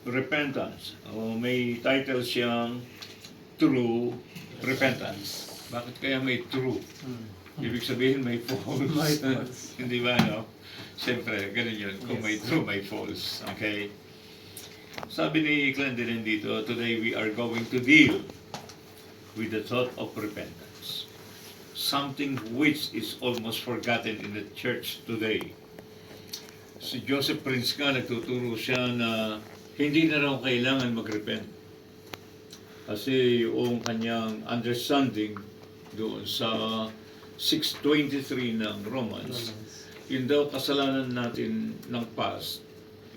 repentance. O may title siyang True Repentance. Bakit kaya may true? Ibig sabihin may false. May false. Hindi ba, no? Siyempre, ganun yun. Kung may true, may false. Okay? Sabi ni Clendenin dito, today we are going to deal with the thought of repentance. Something which is almost forgotten in the church today. Si Joseph Prince nga, nagtuturo siya na hindi na raw kailangan mag-repent. Kasi yung kanyang understanding doon sa 6:23 ng Romans, yun daw kasalanan natin ng past,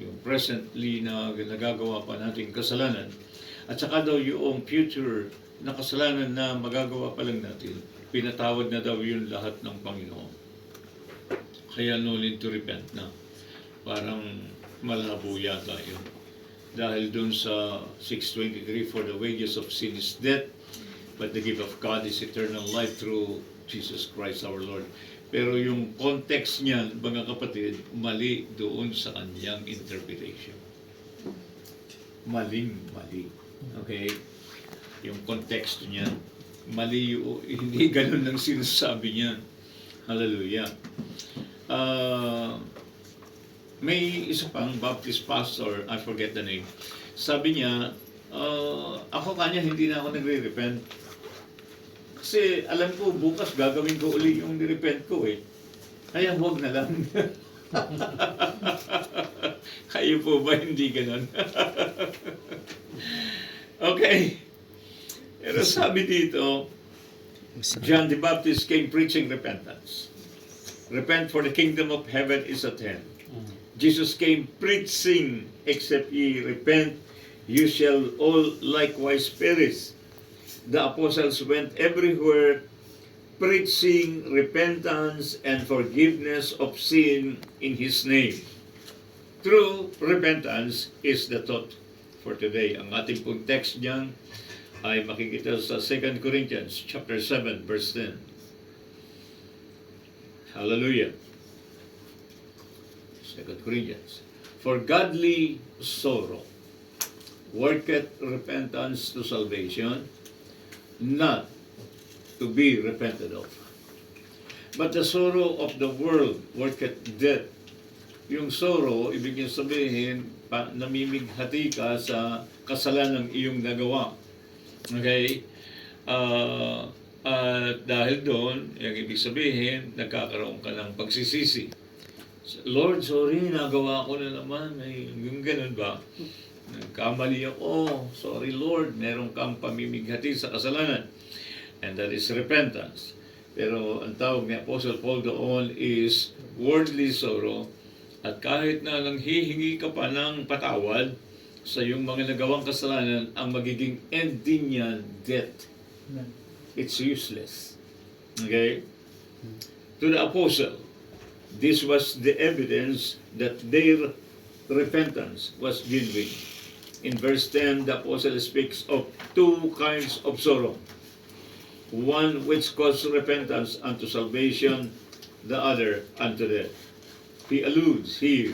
yung presently na nagagawa pa natin kasalanan, at saka daw yung future na kasalanan na magagawa pa lang natin, pinatawad na daw yun lahat ng Panginoon. Kaya no need to repent na. Parang malabo yata yun. Dahil dun sa 6:23, for the wages of sin is death, but the gift of God is eternal life through Jesus Christ our Lord. Pero yung context niyan, mga kapatid, mali doon sa kanyang interpretation. Maling-mali. Okay? Yung context niya, mali yung, hindi ganun ang sinasabi niya. Hallelujah. May isa pang Baptist pastor, I forget the name, sabi niya, ako kanya hindi na ako nagre-repent. Kasi alam ko, bukas gagawin ko uli yung nirepent ko eh. Kaya huwag na lang. Kayo po ba hindi ganon? Okay. Pero sabi dito, John the Baptist came preaching repentance. Repent, for the kingdom of heaven is at hand. Jesus came preaching, except ye repent, you shall all likewise perish. The apostles went everywhere preaching repentance and forgiveness of sin in His name. True repentance is the thought for today. Ang ating pong text niyan ay makikita sa 2 Corinthians chapter 7, verse 10. Hallelujah. 2 Corinthians. For godly sorrow worketh repentance to salvation, not to be repented of. But the sorrow of the world worketh death. Yung sorrow, ibig sabihin, namimighati ka sa kasalanan ng iyong nagawa. Okay? Dahil doon, yung ibig sabihin, nagkakaroon ka ng pagsisisi. Lord, sorry, nagawa ko na naman. Yung ganun ba? Nagkamali ako. Sorry, Lord. Meron kang pamimighati sa kasalanan. And that is repentance. Pero ang tawag ni Apostle Paul doon is worldly sorrow. At kahit na nanghihingi ka pa ng patawad sa iyong mga nagawang kasalanan, ang magiging end din niyan, death. It's useless. Okay? To the apostle, this was the evidence that their repentance was genuine. In verse 10, the apostle speaks of two kinds of sorrow. One which caused repentance unto salvation, the other unto death. He alludes here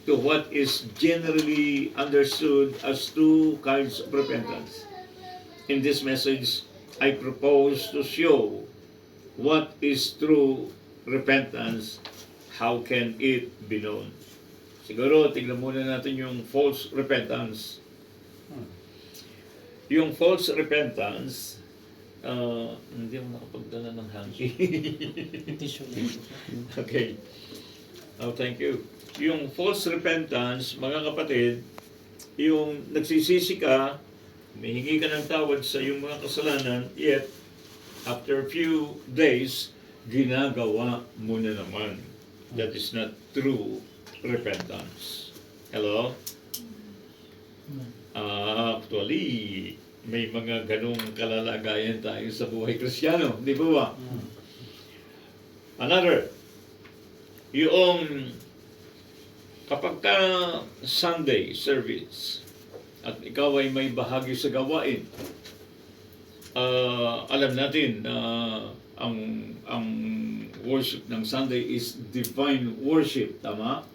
to what is generally understood as two kinds of repentance. In this message, I propose to show what is true repentance. How can it be known? Siguro, tingnan muna natin yung false repentance. Yung false repentance, hindi ako nakapagdala ng hanky. Okay. Oh, thank you. Yung false repentance, mga kapatid, yung nagsisisi ka, humihingi ka ng tawad sa iyong mga kasalanan, yet, after a few days, ginagawa mo na naman. That is not true repentance. Hello? Actually, may mga ganong kalalagayan tayo sa buhay Kristiyano. Di ba ba? Another, yung kapag ka Sunday service at ikaw ay may bahagi sa gawain, alam natin na ang worship ng Sunday is divine worship, tama?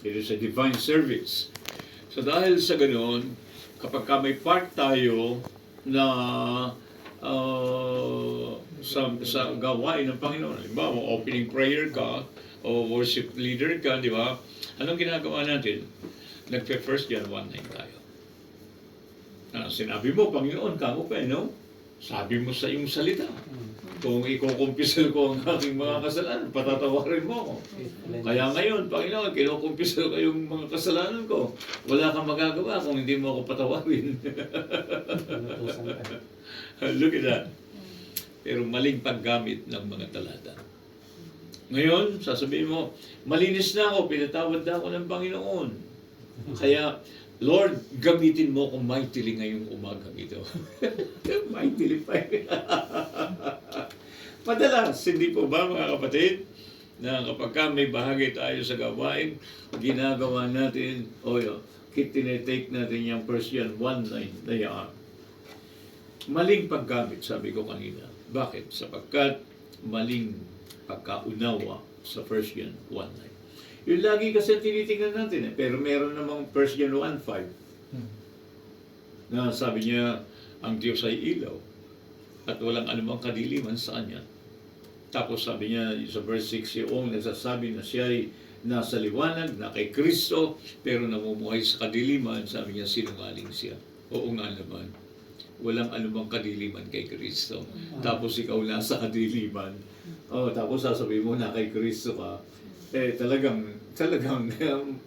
It is a divine service. So dahil sa ganoon, kapag ka may part tayo na sa gawain ng Panginoon, halimbawa opening prayer ka o worship leader ka, di ba? Anong ginagawa natin? Nagpe-first John 1:9 tayo. Sinabi mo, Panginoon, kamo pa, no? Sabi mo sa iyong salita, kung ikukumpisal ko ang aking mga kasalanan, patatawarin mo ako. Kaya ngayon, Panginoon, kinukumpisal ko yung mga kasalanan ko. Wala kang magagawa kung hindi mo ako patawarin. Look at that. Pero maling paggamit ng mga talata. Ngayon, sasabihin mo, malinis na ako, pinatawad na ako ng Panginoon. Kaya, Lord, gamitin mo kung mightily ngayong umagang ito. Mightily pa. Madalas, hindi po ba mga kapatid, na kapag may bahagi tayo sa gawain, ginagawa natin, tinetake natin yung 1 John 1:9 na yan. Maling paggamit, sabi ko kanina. Bakit? Sapagkat maling pagkaunawa sa 1 John 1:9. Yung lagi kasi tinitingnan natin pero meron namang 1 John 1:5 na sabi niya, ang Diyos ay ilaw at walang anumang kadiliman sa Kanya. Tapos sabi niya sa verse 6, yung nagsasabi na siya ay nasa liwanag, na kay Kristo, pero namumuhay sa kadiliman, sabi niya, sinungaling siya. Oo nga naman, walang anumang kadiliman kay Kristo. Tapos ikaw nasa kadiliman. Tapos sasabihin mo na kay Kristo ka, talagang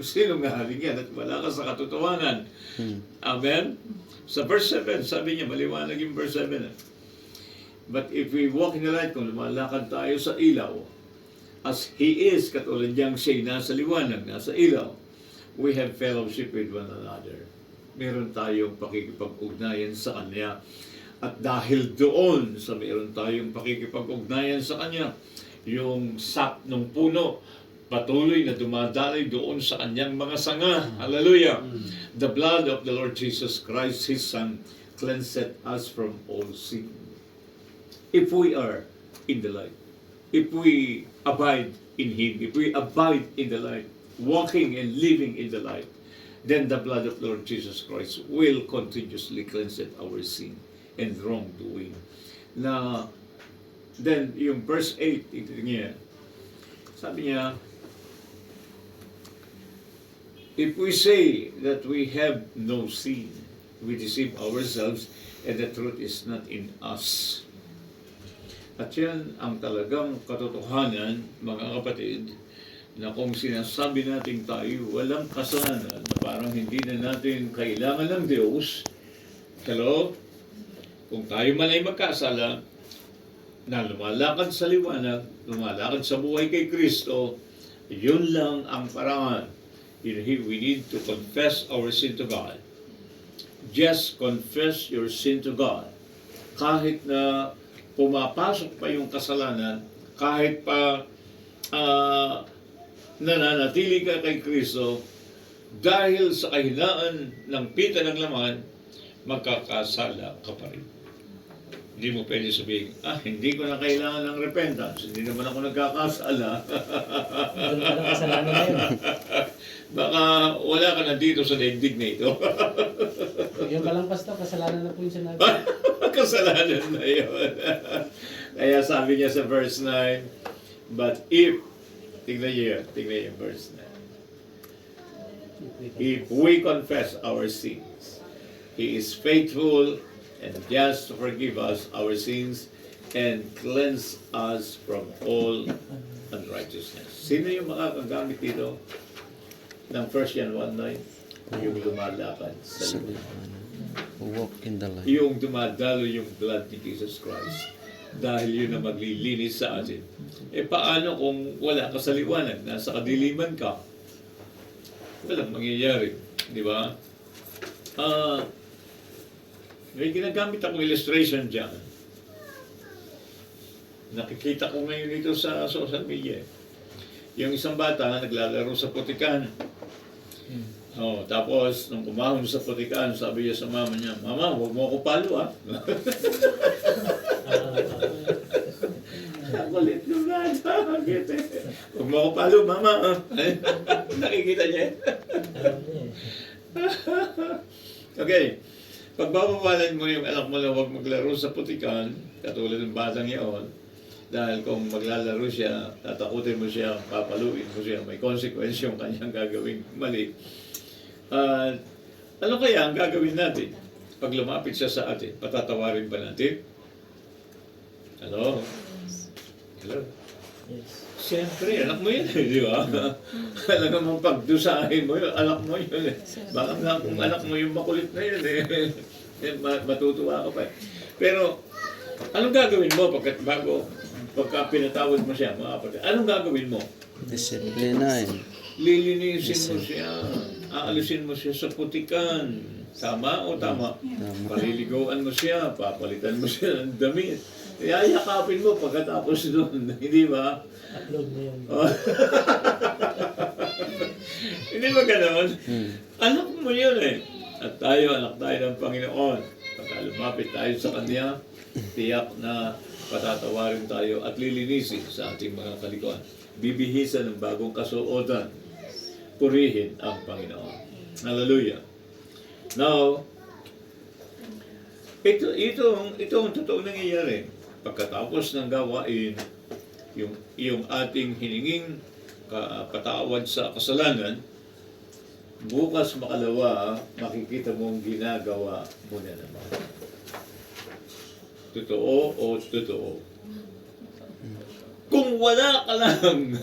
sinungaling yan at wala ka sa katotohanan. Amen? Sa verse 7, sabi niya, maliwanag yung verse 7. But if we walk in the light, kung lumalakad tayo sa ilaw, as He is, katulad niyang siya'y nasa liwanag, nasa ilaw, we have fellowship with one another. Meron tayong pakikipag-ugnayan sa Kanya. At dahil doon sa meron tayong pakikipag-ugnayan sa Kanya, yung sap ng puno, patuloy na dumadaloy doon sa kanyang mga sanga. Hallelujah! The blood of the Lord Jesus Christ, His Son, cleanseth us from all sin. If we are in the light, if we abide in Him, if we abide in the light, walking and living in the light, then the blood of the Lord Jesus Christ will continuously cleanse our sin and wrongdoing. Na, then, yung verse 8, ito niya, sabi niya, if we say that we have no sin, we deceive ourselves and the truth is not in us. At yan ang talagang katotohanan, mga kapatid, na kung sinasabi natin tayo walang kasalanan, na parang hindi na natin kailangan ng Diyos, hello? Kung tayo man ay magkasala, na lumalakad sa liwanag, lumalakad sa buhay kay Kristo, yun lang ang paraan. We need to confess our sin to God. Just confess your sin to God. Kahit na pumapasok pa yung kasalanan, kahit pa nananatili ka kay Kristo, dahil sa kahinaan ng pita ng laman, magkakasala ka pa rin. Hindi mo pwede sabihin, hindi ko na kailangan ng repentance, hindi naman ako nagkakasala. Doon ka ng kasalanan na yun. Baka wala ka na dito sa daigdig na ito. Yung kalampas to, kasalanan na po yung sinabi. Kasalanan na yun. Kaya sabi niya sa verse 9, but if, tingnan niyo yung verse 9. If we confess our sins, He is faithful and just to forgive us our sins and cleanse us from all unrighteousness. Sino yung makakagamit dito ng 1 John 1:9? Yung lumalakad sa liwanag. Walk in the light. Yung dumadalo yung blood ni Jesus Christ. Dahil yun na maglilinis sa atin. Paano kung wala ka sa liwanag, nasa kadiliman ka? Walang mangyayari. Di ba? May ginagamit akong illustration dyan. Nakikita ko ngayon ito sa social media. Yung isang bata naglalaro sa putikan. Tapos, nung umahon sa putikan, sabi niya sa mama niya, Mama, huwag mo ako palo, ha? Nakulit yung bata. Huwag mo ako palo, Mama. Nakikita niya. Okay. Pagbabawalan mo yung anak mo na huwag maglaro sa putikan, katulad ng batang yaon, dahil kung maglalaro siya, tatakutin mo siya, papaluin mo siya, may consequence yung kanyang gagawing mali. Ano kaya ang gagawin natin? Pag lumapit siya sa atin, patatawarin ba natin? Hello? Hello? Yes. Siyempre, anak mo yun, di ba? Alam mo, pagdusahin mo yun, anak mo yun eh. Baka nga kung anak mo yung makulit na yun eh. Matutuwa ka pa eh. Pero, anong gagawin mo pagka pinatawad mo siya, mga kapatid? Anong gagawin mo? Disiplinahin. Lilinisin mo siya. Aalisin mo siya sa putikan. Tama o tama? Tama. Paliligawan mo siya, papalitan mo siya ng damit. Yayakapin mo pagkatapos doon, hindi ba? Upload mo yun. Oh. Hindi ba ganoon? Anak mo yun eh. At tayo, anak tayo ng Panginoon. Pagka lumapit tayo sa Kanya, tiyak na patatawarin tayo at lilinisin sa ating mga kalikuan. Bibihisan ng bagong kasuotan. Purihin ang Panginoon. Hallelujah. Now, ito ang totoong nangyayari. Pagkatapos ng gawain, yung ating hininging patawad sa kasalanan, bukas makalawa, makikita mong ginagawa mo na naman. Totoo o totoo? Kung wala ka lang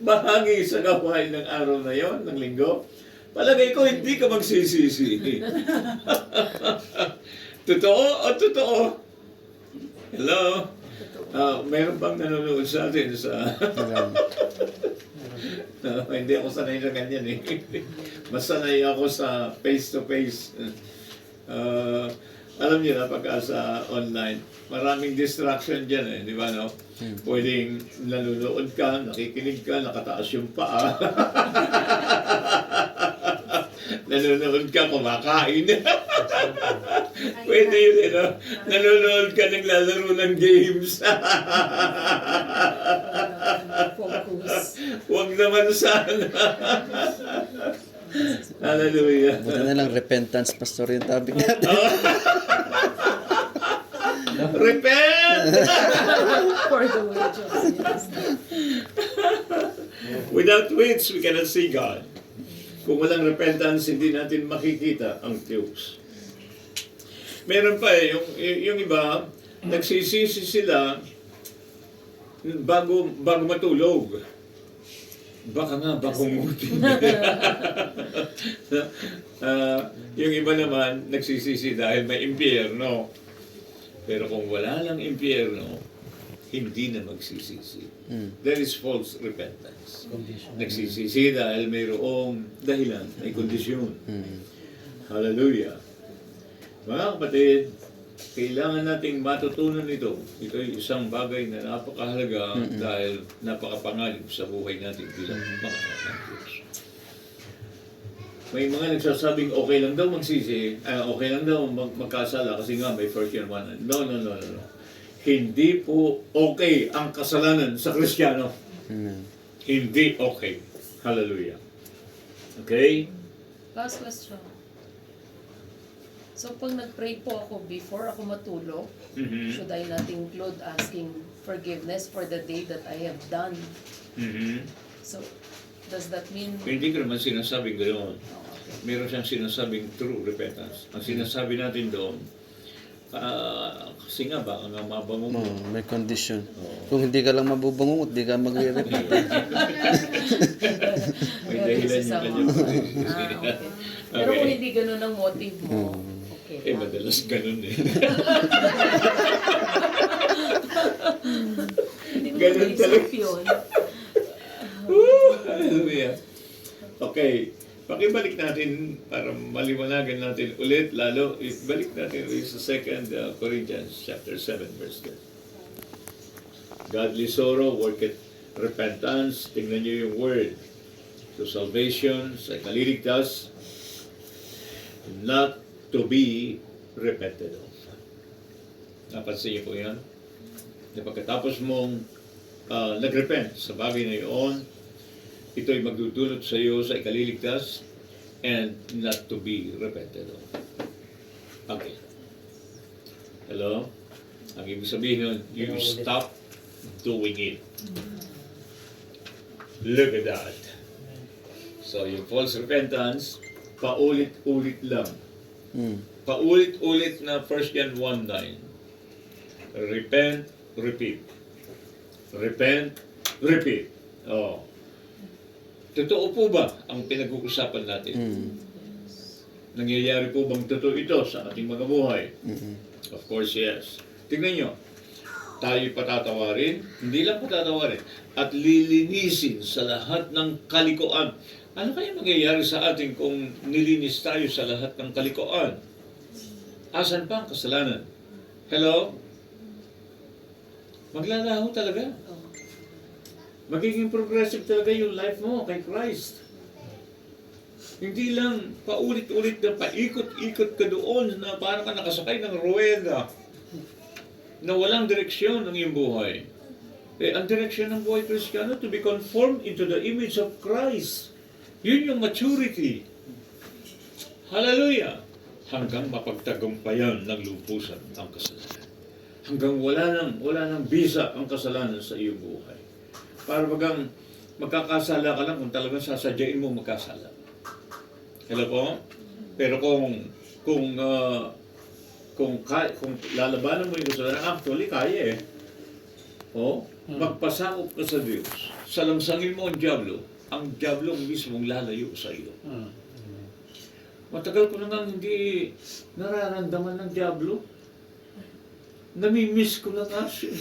bahagi sa gawain ng araw na yon, ng linggo, palagay ko hindi ka magsisisi. Totoo o totoo? Hello? Meron bang nanonood sa atin sa... hindi ako sanay na ganyan eh. Mas sanay ako sa face-to-face. Alam niyo na, pagka sa online, maraming distraction dyan eh, di ba no? Pwedeng nanonood ka, nakikinig ka, nakataas yung paa. Nanonood ka, kumakain. Pwede yun, no? Nanonood ka, naglalaro ng games. Focus. Huwag naman sana. Hallelujah. Buti na lang repentance, pastor, yung topic natin. Repent! For the wages. Yes. Without which, we cannot see God. Kung walang repentance, hindi natin makikita ang Diyos. Meron pa eh, yung iba, nagsisisi sila bago matulog. Baka nga, bakungutin. Yung iba naman, nagsisisi dahil may impyerno. Pero kung wala lang impyerno, hindi na magsisisi. There is false repentance. Condition. Nagsisisi dahil mayroong dahilan, may kondisyon. Hallelujah. Mga kapatid, kailangan nating matutunan ito. Ito ay isang bagay na napakahalaga dahil napakapangalip sa buhay natin bilang mga anak ng Diyos. May mga nagsasabing okay lang daw magsisi, okay lang daw magkasala kasi nga may first year one. No. Hindi po okay ang kasalanan sa Kristiyano. Hindi okay. Hallelujah. Okay? Last question. So pag nag-pray po ako before ako matulog, should I not include asking forgiveness for the day that I have done? So, does that mean... Hindi ko naman sinasabing ganoon. Oh, okay. Meron siyang sinasabing true repentance. Ang sinasabi natin doon, kasi nga ba, ang mabango mo. May condition. Kung hindi ka lang mabubangungot, di ka magre-repent. May dahilan yung kanyang Okay. Pero kung hindi ganun ang motive mo, okay. madalas ganun eh. Hindi mo Ganun naisip talaga. yun. Hallelujah. Okay. Pakibalik natin para maliwanagan natin ulit, lalo, ibalik natin ulit sa 2 Corinthians chapter 7, verse 10. Godly sorrow worketh repentance. Tingnan niyo yung word. So salvation, sa ikaliligtas, not to be repented of. Napansin niyo po yan? Na pagkatapos mong nag-repent sa bagay na iyon, ito'y magdudulot sa iyo sa ikaliligtas and not to be repented of. Okay. Hello? Ang ibig sabihin nun, you stop doing it. Look at that. So, yung false repentance, paulit-ulit lang. Paulit-ulit na 1 John 1:9. Repent, repeat. Repent, repeat. Oh. Totoo po ba ang pinag-uusapan natin? Nangyayari po bang totoo ito sa ating mga buhay? Of course, yes. Tingnan nyo, tayo patatawarin, hindi lang patatawarin, at lilinisin sa lahat ng kalikuan. Ano kaya mangyayari sa atin kung nilinis tayo sa lahat ng kalikuan? Asan pa ang kasalanan? Hello? Maglalaho talaga. Magiging progressive talaga yung life mo kay Christ. Hindi lang paulit-ulit na paikot-ikot ka doon na parang ka nakasakay ng ruweda na walang direksyon ng iyong buhay. Eh, ang direksyon ng buhay Kristiyano to be conformed into the image of Christ. Yun yung maturity. Hallelujah! Hanggang mapagtagumpayan ng lupusan ang kasalanan. Hanggang wala nang bisa ang kasalanan sa iyong buhay. Para bagang magkakasala ka lang kung talagang sasadyain mo magkasala. Hello po? Pero kung lalabanan mo yung kasalanan, actually kaya eh. Oh, magpasakop ka sa Diyos. Salamsangin mo ang diablo ang mismong lalayo sa iyo. Matagal ko na nga hindi nararamdaman ng diablo. Namimiss ko na nga siya.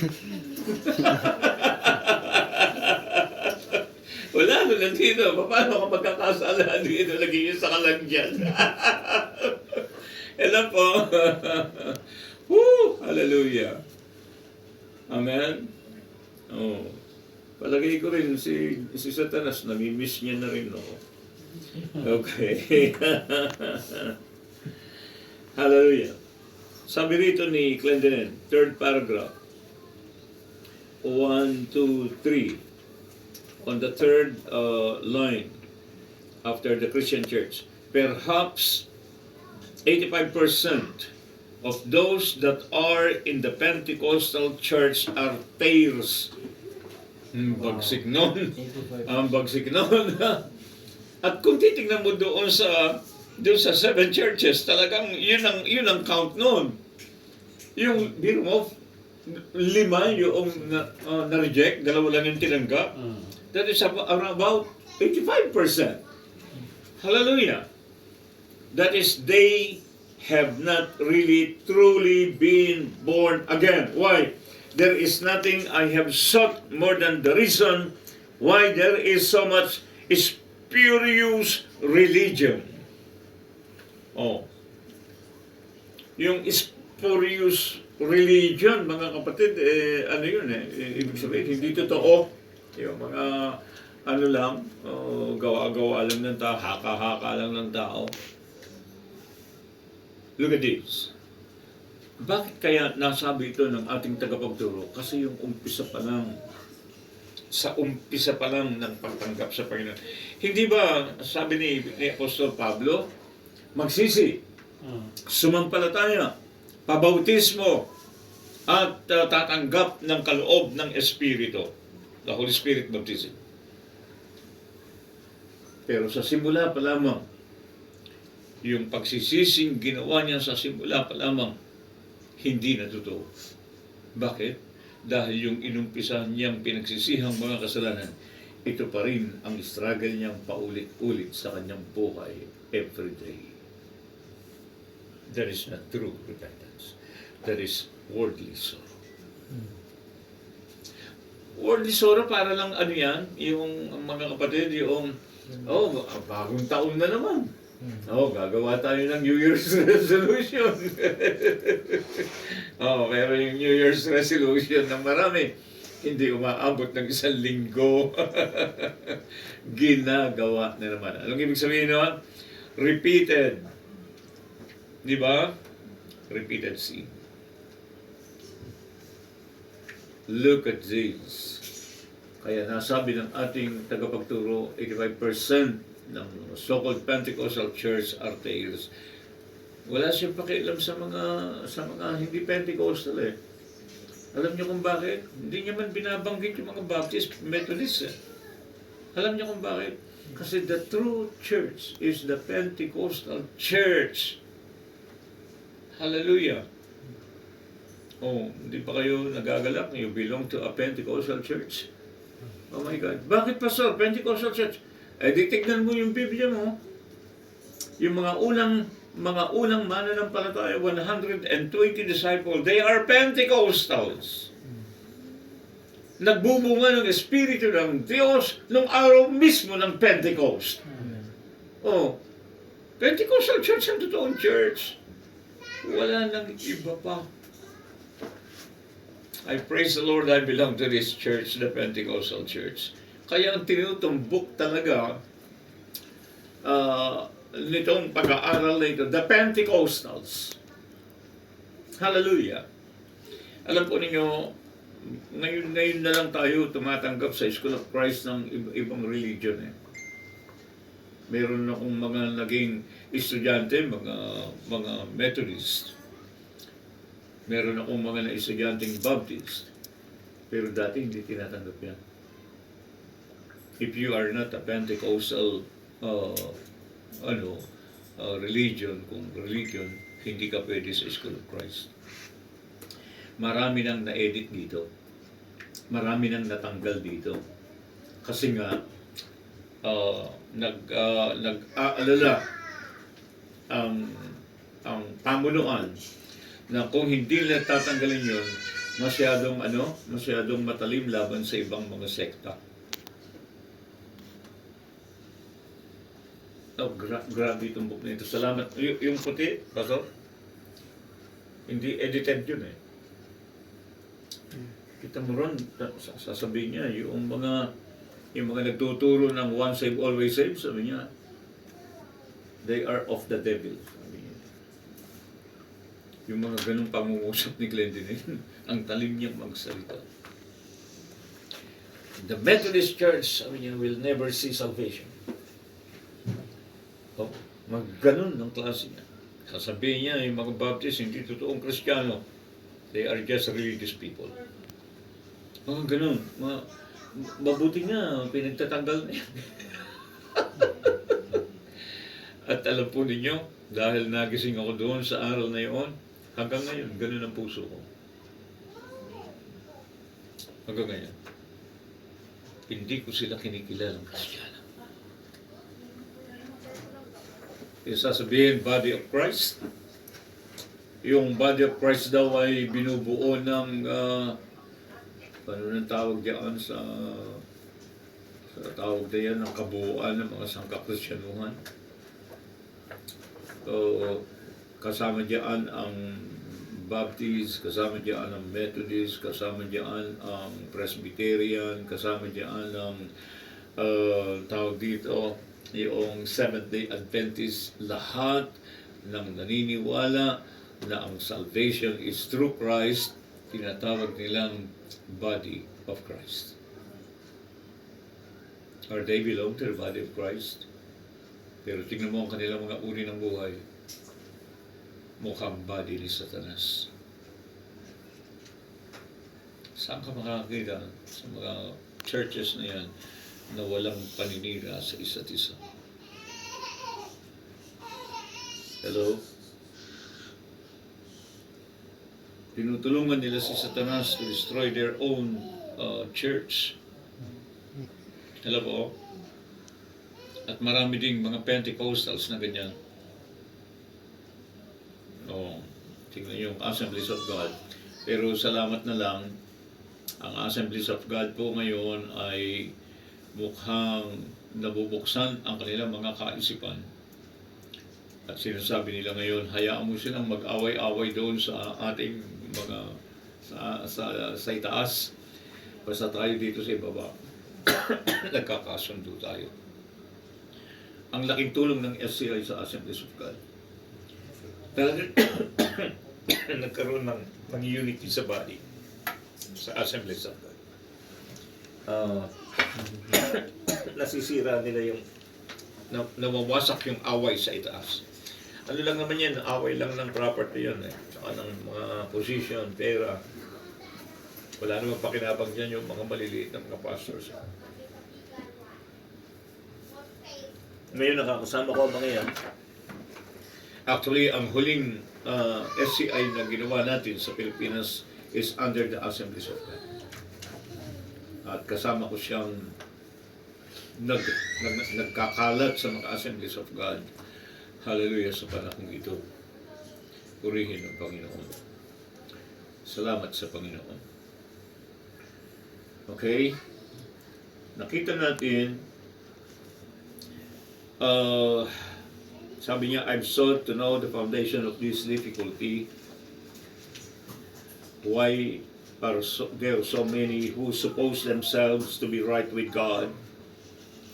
Wala ko lang dito. Paano ka magkakasala dito? Nag-iisa ka lang dyan. Hello po. Woo! Hallelujah. Amen? Oh. Palagay ko rin si Satanas, namimiss niya na rin ako. Okay. Hallelujah. Sabi rito ni Clendenin, third paragraph. 1, 2, 3. On the third line after the Christian church. Perhaps 85% of those that are in the Pentecostal church are tares. Bagsik nun. Ang bagsik nun. At kung titignan mo doon sa 7 churches, talagang yun ang count nun. Yung, biro mo, 5 yung na-reject, 2 lang yung tinanggap. That is about 85%. Hallelujah. That is, they have not really truly been born again. Why? There is nothing I have sought more than the reason why there is so much spurious religion. Oh. Yung spurious religion, mga kapatid, ano yun ibig sabihin, hindi totoo. Yung mga, ano lang, gawa-gawa lang ng tao, haka-haka lang ng tao. Look at this. Bakit kaya nasabi ito ng ating tagapagturo? Kasi yung umpisa pa lang ng pagtanggap sa Panginoon. Hindi ba, sabi ni Apostol Pablo, magsisi, sumampalataya, pabautismo, at tatanggap ng kaloob ng Espiritu. The Holy Spirit baptism. Pero sa simula pa lamang, yung pagsisising ginawa niya sa simula pa lamang, hindi na totoo. Bakit? Dahil yung inumpisahan niyang pinagsisihang mga kasalanan, ito pa rin ang struggle niyang paulit-ulit sa kanyang buhay every day. That is not true repentance. That is worldly sorrow. Worldly sorrow, para lang ano yan, yung mga kapatid, yung, bagong taon na naman. Gagawa tayo ng New Year's resolution. Pero yung New Year's resolution ng marami, hindi umaabot ng 1 linggo. Ginagawa na naman. Anong ibig sabihin naman? Repeated. Di ba? Repeated sin. Look at this. Kaya nasabi ng ating tagapagturo, 85% ng so-called Pentecostal Church are tails. Wala siyang pakialam sa mga hindi Pentecostal eh. Alam niyo kung bakit? Hindi niya man binabanggit yung mga Baptist, Methodist eh. Alam niyo kung bakit? Kasi the true church is the Pentecostal church. Hallelujah. Oh, hindi pa kayo nagagalak? You belong to a Pentecostal church? Oh my God. Bakit Pastor? Pentecostal church? Eh, di tignan mo yung Biblia mo. Yung mga unang mananampalataya, 120 disciples, they are Pentecostals. Nagbubunga ng Espiritu ng Diyos nung araw mismo ng Pentecost. Oh, Pentecostal church ang totoong church. Wala nang iba pa. I praise the Lord, I belong to this church, the Pentecostal church. Kaya ang tinutumbok talaga nitong pag-aaral na ito, the Pentecostals. Hallelujah. Alam po ninyo, ngayon na lang tayo tumatanggap sa School of Christ ng ibang religion eh. Meron akong mga naging estudyante, mga Methodist. Meron akong mga na-estudyanteng Baptist. Pero dati hindi tinatanggap yan. If you are not a Pentecostal religion, hindi ka pwede sa School of Christ. Marami nang na-edit dito. Marami nang natanggal dito. Kasi nga, nag-aalala ang pamunuan na kung hindi nila tatanggalin yun, masyadong matalim laban sa ibang mga sekta. Oh, grabe itong book na ito. Salamat. Yung puti, Pastor, hindi edited yun eh. Kita mo ron, sasabihin niya, yung mga nagtuturo ng one save, always save, sabi niya, they are of the devil. Sabi niya. Yung mga ganung pangungusap ni Glendinel, ang talim niyang magsalita. The Methodist Church, sabi niya, will never see salvation. Oh, magganon ng klase niya. Sasabihin niya, yung mga Baptist, hindi totoong Kristiyano. They are just religious people. Mga ganun. Mabuti nga, pinagtatanggal na yan. At alam po ninyo, dahil nagising ako doon sa aral na yun, hanggang ngayon, ganun ang puso ko. Hanggang ngayon. Hindi ko sila kinikilalang Kristiyano. Yung sasabihin, body of Christ. Yung body of Christ daw ay binubuo ng ano nang tawag diyan sa tawag diyan ng kabuuan ng mga sangkakristyanuhan. So, kasama diyan ang Baptist, kasama diyan ang Methodist, kasama diyan ang Presbyterian, kasama diyan ang tawag dito yung Seventh-day Adventist, lahat ng naniniwala na ang salvation is through Christ, tinatawag nilang body of Christ. Or they belong to the body of Christ. Pero tingnan mo ang kanilang mga uri ng buhay. Mukhang body ni Satanas. Saan ka makakakita sa mga churches na yan na walang paninira sa isa't isa? Hello? Tinutulungan nila si Satanas to destroy their own church. Hello po? At marami ding mga Pentecostals na ganyan. Tingnan yung Assemblies of God. Pero salamat na lang, ang Assemblies of God po ngayon ay mukhang nabubuksan ang kanilang mga kaisipan. At sinasabi nila ngayon, hayaan mo silang mag-away-away doon sa ating mga sa itaas. Basta tayo dito sa ibaba. Nagkakasundo tayo. Ang laking tulong ng SCI sa Assemblies of God. Talagang nagkaroon ng unity sa body sa Assemblies of God. Nasisira nila yung nawawasak yung away sa itaas. Ano lang naman yan, away lang ng property yan eh. Saka ng mga position, pera. Wala namang pakinabang dyan yung mga maliliit na mga pastors. Ngayon nakakasama ko ang mga yan. Actually, ang huling SCI na ginawa natin sa Pilipinas is under the Assemblies of God. At kasama ko siyang nagkakalat sa mga Assemblies of God. Hallelujah sa panahong ito. Purihin ang Panginoon. Salamat sa Panginoon. Okay? Nakita natin, sabi niya, I've sought to know the foundation of this difficulty. Why are there so many who suppose themselves to be right with God,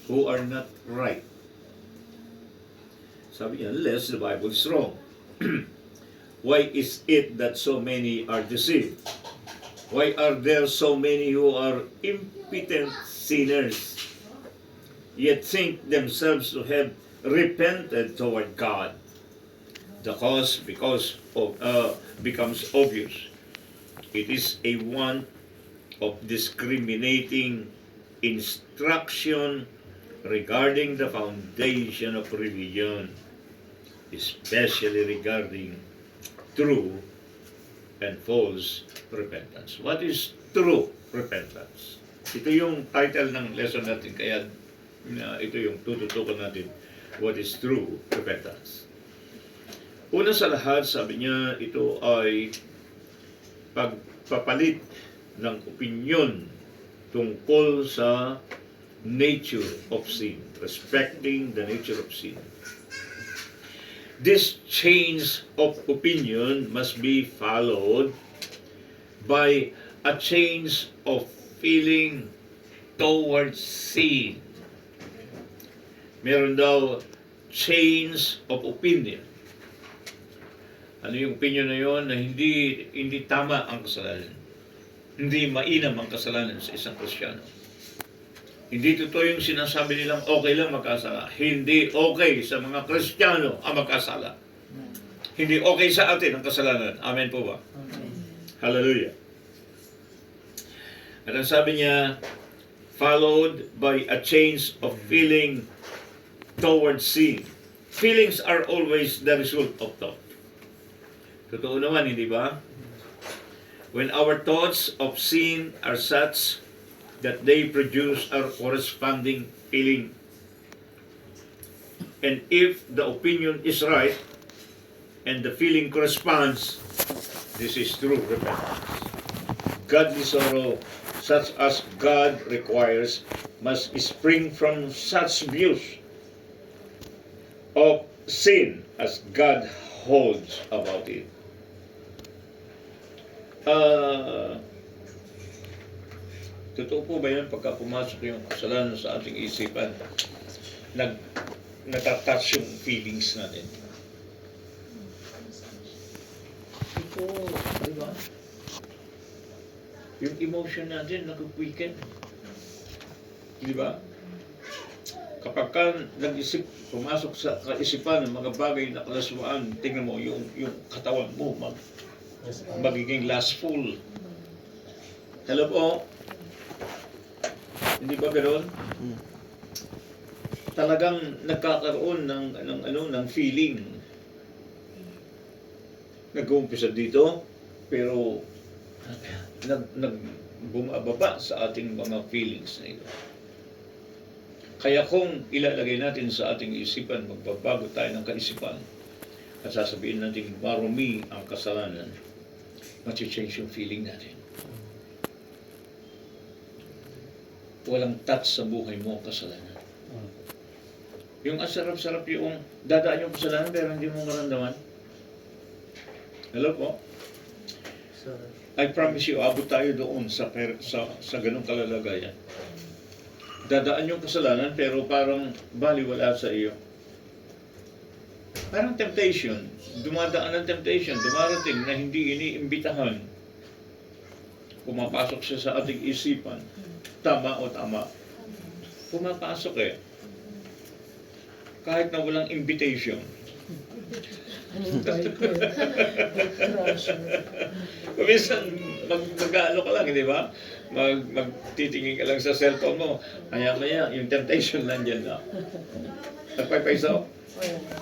who are not right? Sabi niya, unless the Bible is wrong. Why is it that so many are deceived? Why are there so many who are impotent sinners, yet think themselves to have repented toward God? The cause becomes obvious. It is a want of discriminating instruction regarding the foundation of religion, especially regarding true and false repentance. What is true repentance? Ito yung title ng lesson natin, kaya ito yung tututukan natin. What is true repentance? Una sa lahat, sabi niya, ito ay pagpapalit ng opinyon tungkol sa nature of sin, respecting the nature of sin. This change of opinion must be followed by a change of feeling towards sin. Meron daw change of opinion. Ano yung opinion na yun? Na hindi tama ang kasalanan. Hindi mainam ang kasalanan sa isang Kristiyano. Hindi totoo yung sinasabi nilang okay lang magkasala. Hindi okay sa mga Kristiyano ang magkasala. Hindi okay sa atin ang kasalanan. Amen po ba? Amen. Hallelujah. At ang sabi niya, followed by a change of feeling towards sin. Feelings are always the result of thought. Totoo naman, hindi ba? When our thoughts of sin are such that they produce our corresponding feeling. And if the opinion is right, and the feeling corresponds, this is true repentance. Godly sorrow, such as God requires, must spring from such views of sin as God holds about it. Totoo po ba yan pagka pumasok yung kasalanan sa ating isipan, natatouch yung feelings natin? Ito, di ba? Yung emotion natin nag-weaken. Di ba? Kapag ka nag-isip, pumasok sa kaisipan ng mga bagay na kalaswaan, tingnan mo yung katawan mo magiging lustful. Hello po? Hindi ba ganoon? Talagang nagkakaroon ng feeling. Nag-uumpisa dito, pero bumababa sa ating mga feelings na ito. Kaya kung ilalagay natin sa ating isipan, magbabago tayo ng kaisipan, at sasabihin natin marumi ang kasalanan, mag-change yung feeling natin. Walang touch sa buhay mo ang kasalanan. Yung asarap-sarap yung dadaan yung kasalanan pero hindi mo maramdaman. Hello po? I promise you, abot tayo doon sa ganung kalalagayan. Dadaan yung kasalanan pero parang baliwala sa iyo. Parang temptation. Dumadaan ng temptation. Dumarating na hindi iniimbitahan. Pumapasok siya sa ating isipan. Tama o tama. Pumapasok eh. kahit na walang invitation. Uninvited. Good crusher. Minsan, mag-ano ka lang, di ba? Magtitingin ka lang sa cellphone mo. Maya-maya, yung temptation nandiyan na. Nagpapaisaw?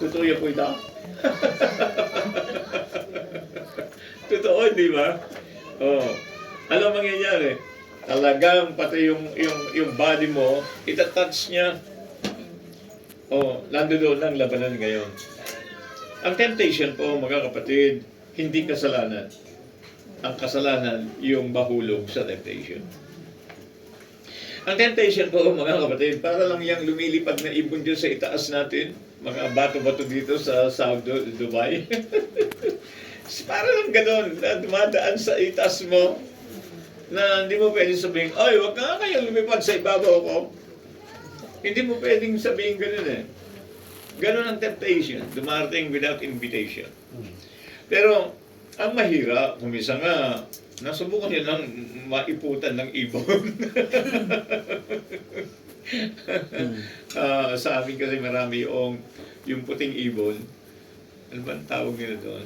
Tutuyo po ito? Totoo, di ba? Oh. Alam mangyayari? Talagang pati yung body mo, itatouch niya. Oh, nandoon ang labanan ngayon. Ang temptation po, mga kapatid, hindi kasalanan. Ang kasalanan, yung mahulog sa temptation. Ang temptation po, mga kapatid, para lang yung lumilipad na ibon dyan sa itaas natin, mga bato-bato dito sa Saudi, Dubai. Para lang gano'n, na dumadaan sa itaas mo, na hindi mo pwedeng sabihin, ay, wag nga kayong lumipad sa ibabaw ko. Hindi mo pwedeng sabihin gano'n eh. Gano'n ang temptation, dumarating without invitation. Pero, ang mahirap, kumisa nga, nasubukan niya lang maiputan ng ibon. Sa amin kasi marami yung puting ibon. Ano ba ang tawag nila doon?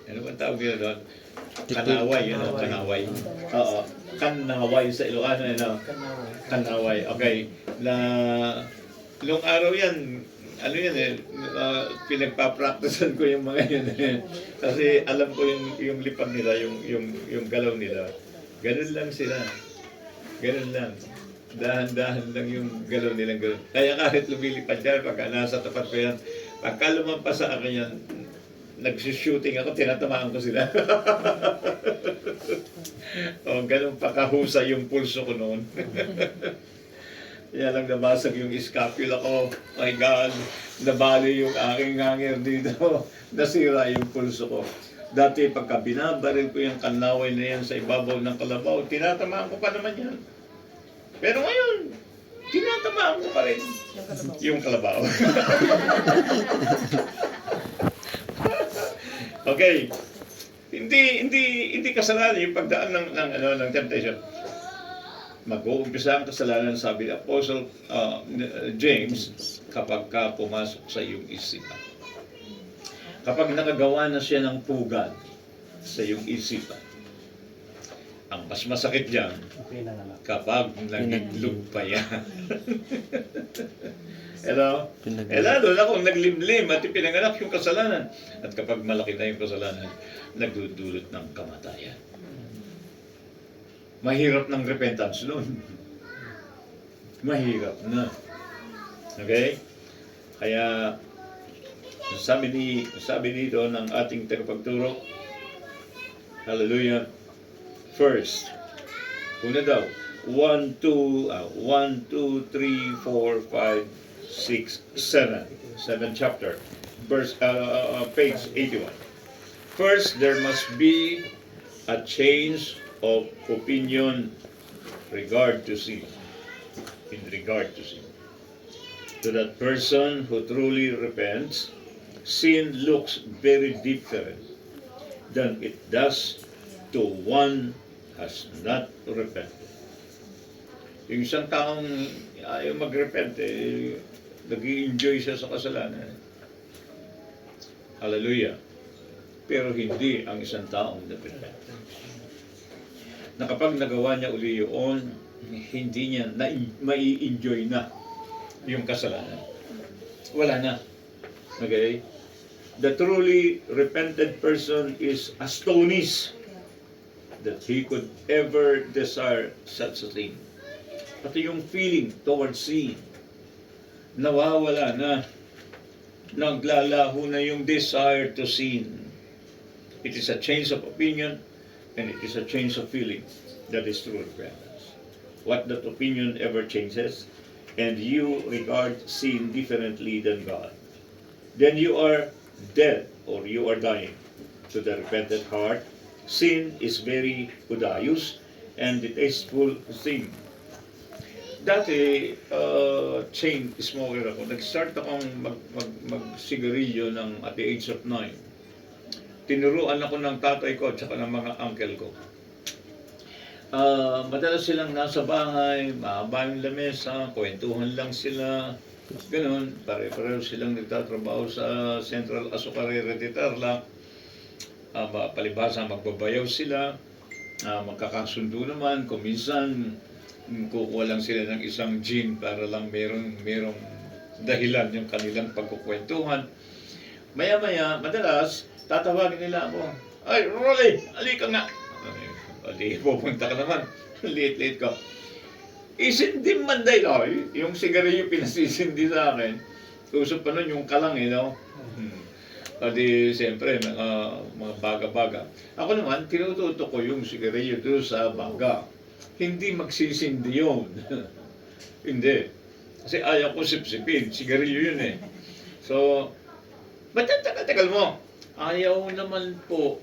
Ano ba ang tawag nila doon? Kanaway, yun ang kanaway. Oo, kanaway sa Ilocano, ano? Kanaway, okay. Na, nung araw yan, ano yan eh, pinagpa-practicean ko yung mga yun eh. Kasi alam ko yung lipad nila, yung galaw nila. Ganun lang sila. Ganun lang. Dahan-dahan lang yung galaw nilang ganun. Kaya kahit lumilipad yan, pagka nasa tapat ko yan, pagka lumampas sa akin yan, nag-shooting ako, tinatamaan ko sila. O, ganun pa kahusay yung pulso ko noon. Kaya lang nabasag yung scapula ko. My God, nabali yung aking hanger dito. Nasira yung pulso ko. Dati pagka binabaril ko yung kanaway na yan sa ibabaw ng kalabaw, tinatamaan ko pa naman yan. Pero ngayon, tinatamaan ko pa rin yung kalabaw. Okay. Hindi kasalanan yung pagdaan ng temptation. Mag-uumpisa ang kasalanan, sabi ni Apostle James, kapag ka pumasok sa iyong isipan. Kapag nakagawa na siya ng pugad sa iyong isipan. Ang mas masakit diyan, kapag nagiglog pa yan. Hello? Lalo na kung naglimlim at ipinanganak yung kasalanan. At kapag malaki na yung kasalanan, nagdudulot ng kamatayan. Mahirap ng repentance noon. Mahirap na. Okay? Kaya, sabi dito ng ating tagapagturo, hallelujah, first, una daw, 1, 2, 3, 4, 5, 6, 7. 7 chapter. Verse, page 81. First, there must be a change of opinion in regard to sin. To that person who truly repents, sin looks very different than it does to one has not repented. Yung isang taong ayaw mag-repent, nag-i-enjoy siya sa kasalanan. Hallelujah. Pero hindi ang isang taong nag-repent. Na kapag nagawa niya uli yun, hindi niya mai-enjoy na yung kasalanan. Wala na. Okay? The truly repented person is astonished that he could ever desire such a thing. Pati yung feeling towards sin, nawawala na. Naglalaho na yung desire to sin. It is a change of opinion and it is a change of feeling. That is true repentance. What that opinion ever changes, and you regard sin differently than God, then you are dead or you are dying. To the repentant heart, sin is very odious and distasteful thing. Dati, chain smoker ako. Nag-start akong mag-sigarilyo at the age of 9. Tinuruan ako ng tatay ko at saka ng mga uncle ko. Madalas silang nasa bahay, mahaba yung lamesa, kwentuhan lang sila. Ganun, pare-pareho silang nagtatrabaho sa Central Azucarera de Tarlac. Palibhasa magbabayaw sila. Magkakasundo naman, kung minsan kukuha lang sila ng isang gin para lang merong dahilan yung kanilang pagkukwentuhan. Maya-maya, madalas, tatawagin nila ako. Ay, Rolly, halika nga. Ay, pupunta ka naman. Late-late ka. Isindi manday. Ay, yung sigarilyo pinasisindi sa akin. Usap pa nun yung kalang, no? Pati, siyempre, mga baga-baga. Ako naman, tinututo ko yung sigarilyo doon sa baga. Hindi magsisindi yun. Hindi. Kasi ayaw ko sipsipin. Sigarilyo yun eh. So, ba't ang tagal-tagal mo? Ayaw naman po.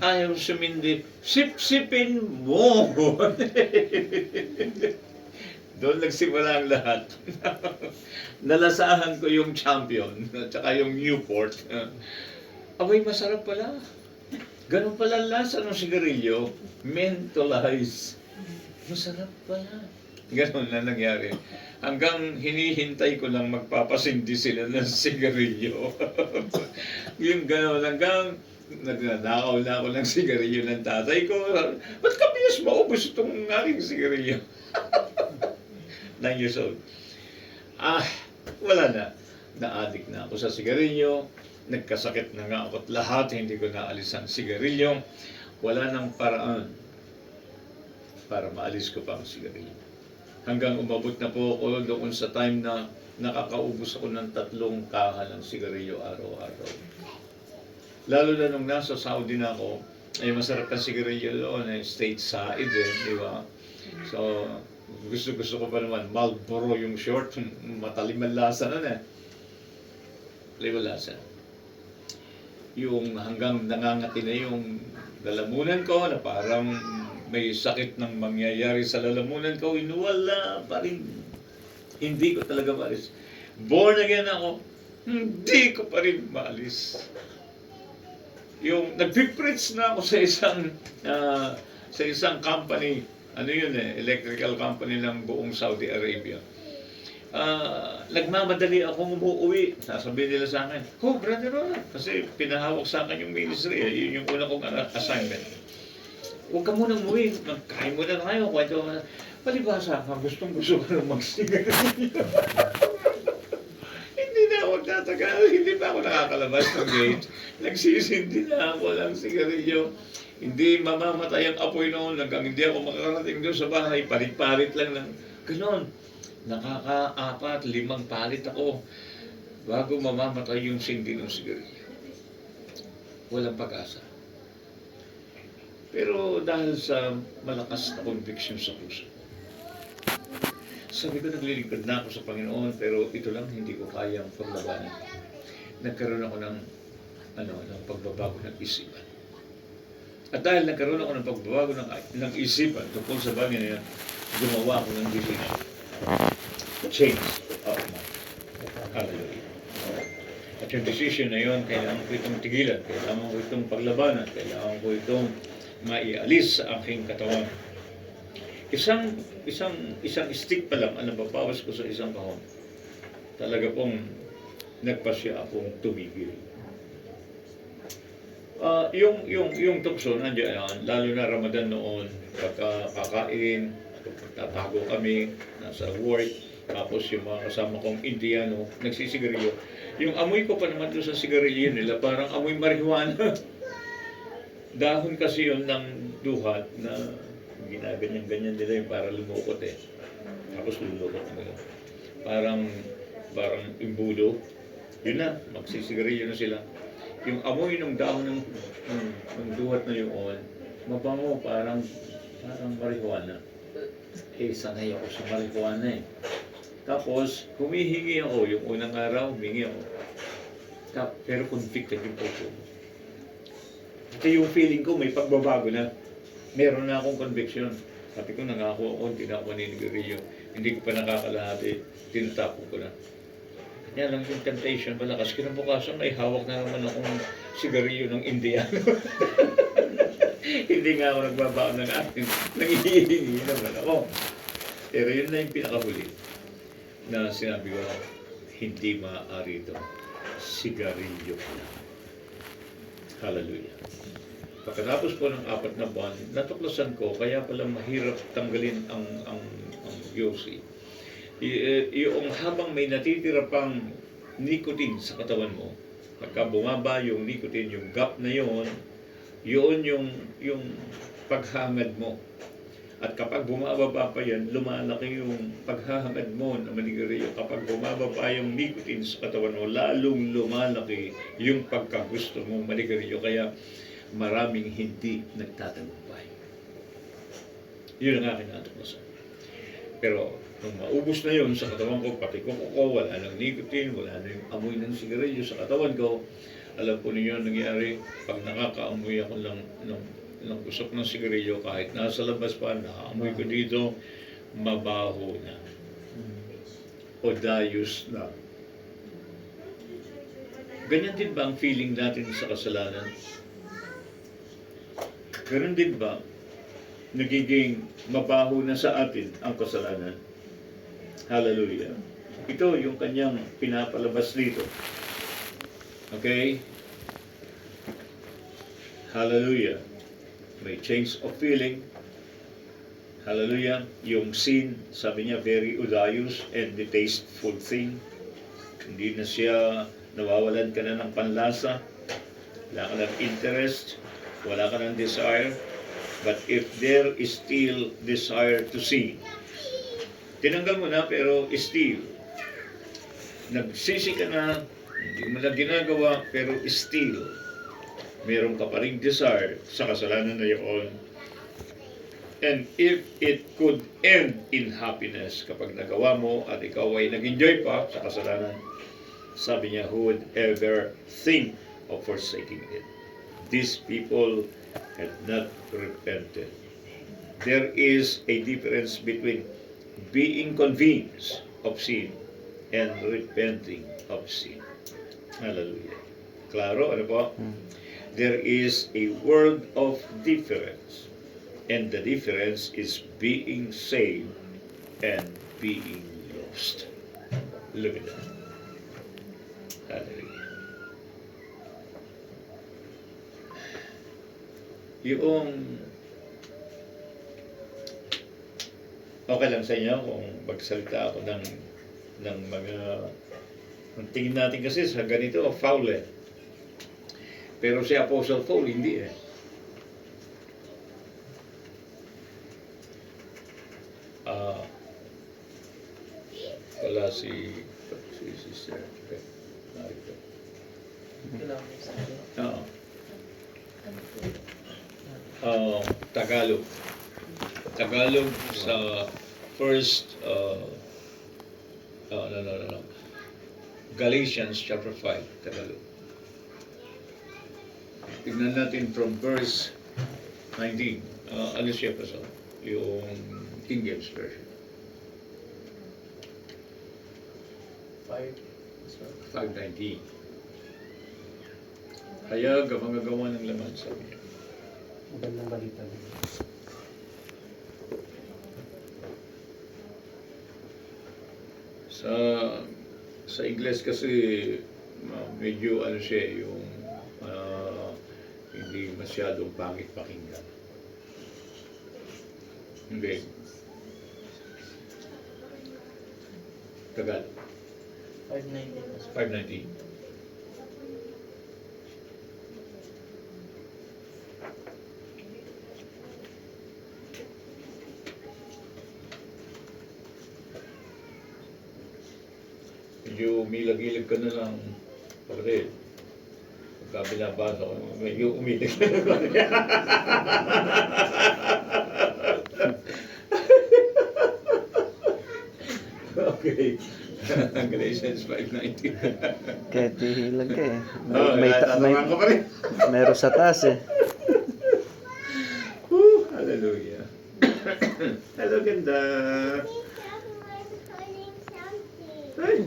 Ayaw sumindi. Sip-sipin mo. Doon nagsimula ang lahat. Nalasahan ko yung Champion at saka yung Newport. Abay, masarap pala. Ganun pala ang lasa ng sigarilyo. Mentolize. Masarap pala. Ganun na nangyari. Hanggang hinihintay ko lang magpapasindi sila ng sigarilyo. Yung ganun, hanggang nagnanakaw na ako ng sigarilyo ng tatay ko. Ba't ka bilis maubos itong aking sigarilyo? 9 years old. Wala na. Na-addict na ako sa sigarilyo. Nagkasakit na nga ako at lahat. Hindi ko naalis ang sigarilyo. Wala nang paraan para maalis ko pa ang sigarilyo. Hanggang umabot na po ako doon sa time na nakakaubos ako ng 3 kaha ng sigarilyo araw-araw. Lalo na nung nasa Saudi na ako, ay masarap ang sigarilyo doon, stateside di ba? So, gusto ko pa naman, Marlboro yung short, matalim ang lasa nun Matalim ang lasa. Yung hanggang nangangati na yung lalamunan ko na parang may sakit ng mangyayari sa lalamunan ko, wala pa rin. Hindi ko talaga maalis. Born again ako, hindi ko pa rin maalis. Yung nag-preach na ako sa isang company, electrical company ng buong Saudi Arabia. Nagmamadali akong umuwi. Sasabihin nila sa akin, Brother Ronald, kasi pinahawak sa akin yung ministry. Yun yung una kong assignment. Huwag ka munang umuwi. Kain mo na tayo. Kwento mo na. Palibhasa ka, gustong-gusto ka na magsigarilyo. Hindi na ako nagtatagal. Hindi pa ako nakakalabas ng gate. Nagsisindi na ako ng sigarilyo. Hindi mamamatay ang apoy noon hanggang hindi ako makakarating doon sa bahay. Palit-palit lang ng ganon. Nakaka-4, 5 palit ako bago mamamatay yung sindi ng sigarilyo. Walang pag-asa. Pero dahil sa malakas na conviction sa puso, sabi ko, naglilingkod na ako sa Panginoon, pero ito lang hindi ko kayang paglabanan. Nagkaroon ako ng pagbabago ng isipan. At dahil nagkaroon ako ng pagbabago ng isipan tungkol sa bagay na yan, gumawa ako ng decision. Change of mind. Hallelujah. At yung decision na yun, kailangan ko itong tigilan, kailangan ko itong paglabanan, kailangan ko itong maialis sa aking katawan. Isang stick pa lang ang nababawas ko sa isang kahon. Talaga pong nagpasya akong tumigil. Yung tukso nandiyan, lalo na Ramadan noon, pagka kakain, tatago kami, nasa work, tapos yung mga kasama kong Indiano, nagsisigarilyo. Yung amoy ko pa naman doon sa sigarilyo nila, parang amoy marijuana. Dahon kasi yun ng duhat na ginaganyan-ganyan nila yung para lumukot Tapos lumukot nila. Parang imbudo. Yun na, magsisigarilyo na sila. Yung amoy ng dahon ng duhat na yun, mabango, parang marijuana. Sanay ako sa marijuana Tapos, humihingi ako. Yung unang araw, humingi ako. Pero convicted yung puso mo. Ito yung feeling ko, may pagbabago na. Meron na akong conviction. Sabi ko, nangako ako, hindi na ako maninigarilyo. Hindi ko pa nakakalahati, tinatapon ko na. Yan lang yung temptation, malakas. Kinabukasan, may hawak na naman akong sigarilyo ng Indiano. Hindi nga ako nagbabaon ng akin. Nangihingi naman ako. Pero yun na yung pinakahuli na sinabi ko, hindi maaari ito. Sigarilyo lang. Hallelujah. Pagkatapos po ng 4 na buwan, natuklasan ko, kaya pala mahirap tanggalin ang yosi. Yung habang may natitira pang nicotine sa katawan mo, pagka bumaba yung nicotine, yung gap na yun yung paghangad mo. At kapag bumababa pa yan, lumalaki yung paghahangad mo na manigarilyo. Kapag bumababa yung nicotine sa katawan mo, lalong lumalaki yung pagkagusto mong manigarilyo. Kaya maraming hindi nagtatagumpay. Yun ang aking natuklasan. Pero nung maubos na yun sa katawan ko, pati ko, wala nang nicotine, wala na yung amoy ng sigarilyo sa katawan ko. Alam po ninyo nangyari, pag nakakaamoy ako ng usok ng sigarilyo, kahit nasa labas pa, nakaamoy ko dito, mabaho na. O dayos na. Ganyan din ba ang feeling natin sa kasalanan? Ganun din ba nagiging mabaho na sa atin ang kasalanan? Hallelujah. Ito yung kanyang pinapalabas dito. Okay? Hallelujah. May change of feeling. Hallelujah. Yung sin, sabi niya, very odious and distasteful thing. Hindi na siya, nawawalan ka na ng panlasa. Wala ka ng interest. Wala ka ng desire. But if there is still desire to sin, tinanggal mo na pero still, nagsisi ka na, hindi mo na ginagawa, pero still, meron ka pa rin desire sa kasalanan na yun. And if it could end in happiness, kapag nagawa mo at ikaw ay nag-enjoy pa sa kasalanan, sabi niya, who would ever think of forsaking it? These people had not repented. There is a difference between being convinced of sin and repenting of sin. Hallelujah. Klaro, ano po? There is a world of difference. And the difference is being saved and being lost. Look at that. Hallelujah. Yung okay lang sa inyo kung magsalita ako ng mga ang tingin natin kasi sa ganito foul eh. Pero si Apostle Paul hindi eh. Wala si sister. Okay. Narito. Oo. Tagalog. Tagalog sa first no. Galatians chapter 5, Tagalog. Tignan natin from verse 19. Ano siya pa sa yung King James Version. 5:19. Kaya gamang-gawa ng laman, sabi niya. Magandang balita. Sa Ingles kasi medyo ano siya yung hindi masyadong pangit pakinggan. Hindi. Tagalog. 5:19. Medyo umilag-ilag ka na lang, kapatid. Pagka binabasa ko, medyo umilag ka na lang. Okay. Galatians 5:19. Kaya tihilag ka eh. Tatamaan ka pa rin. Meron sa taas eh. Hallelujah. Hello, ganda. Ay.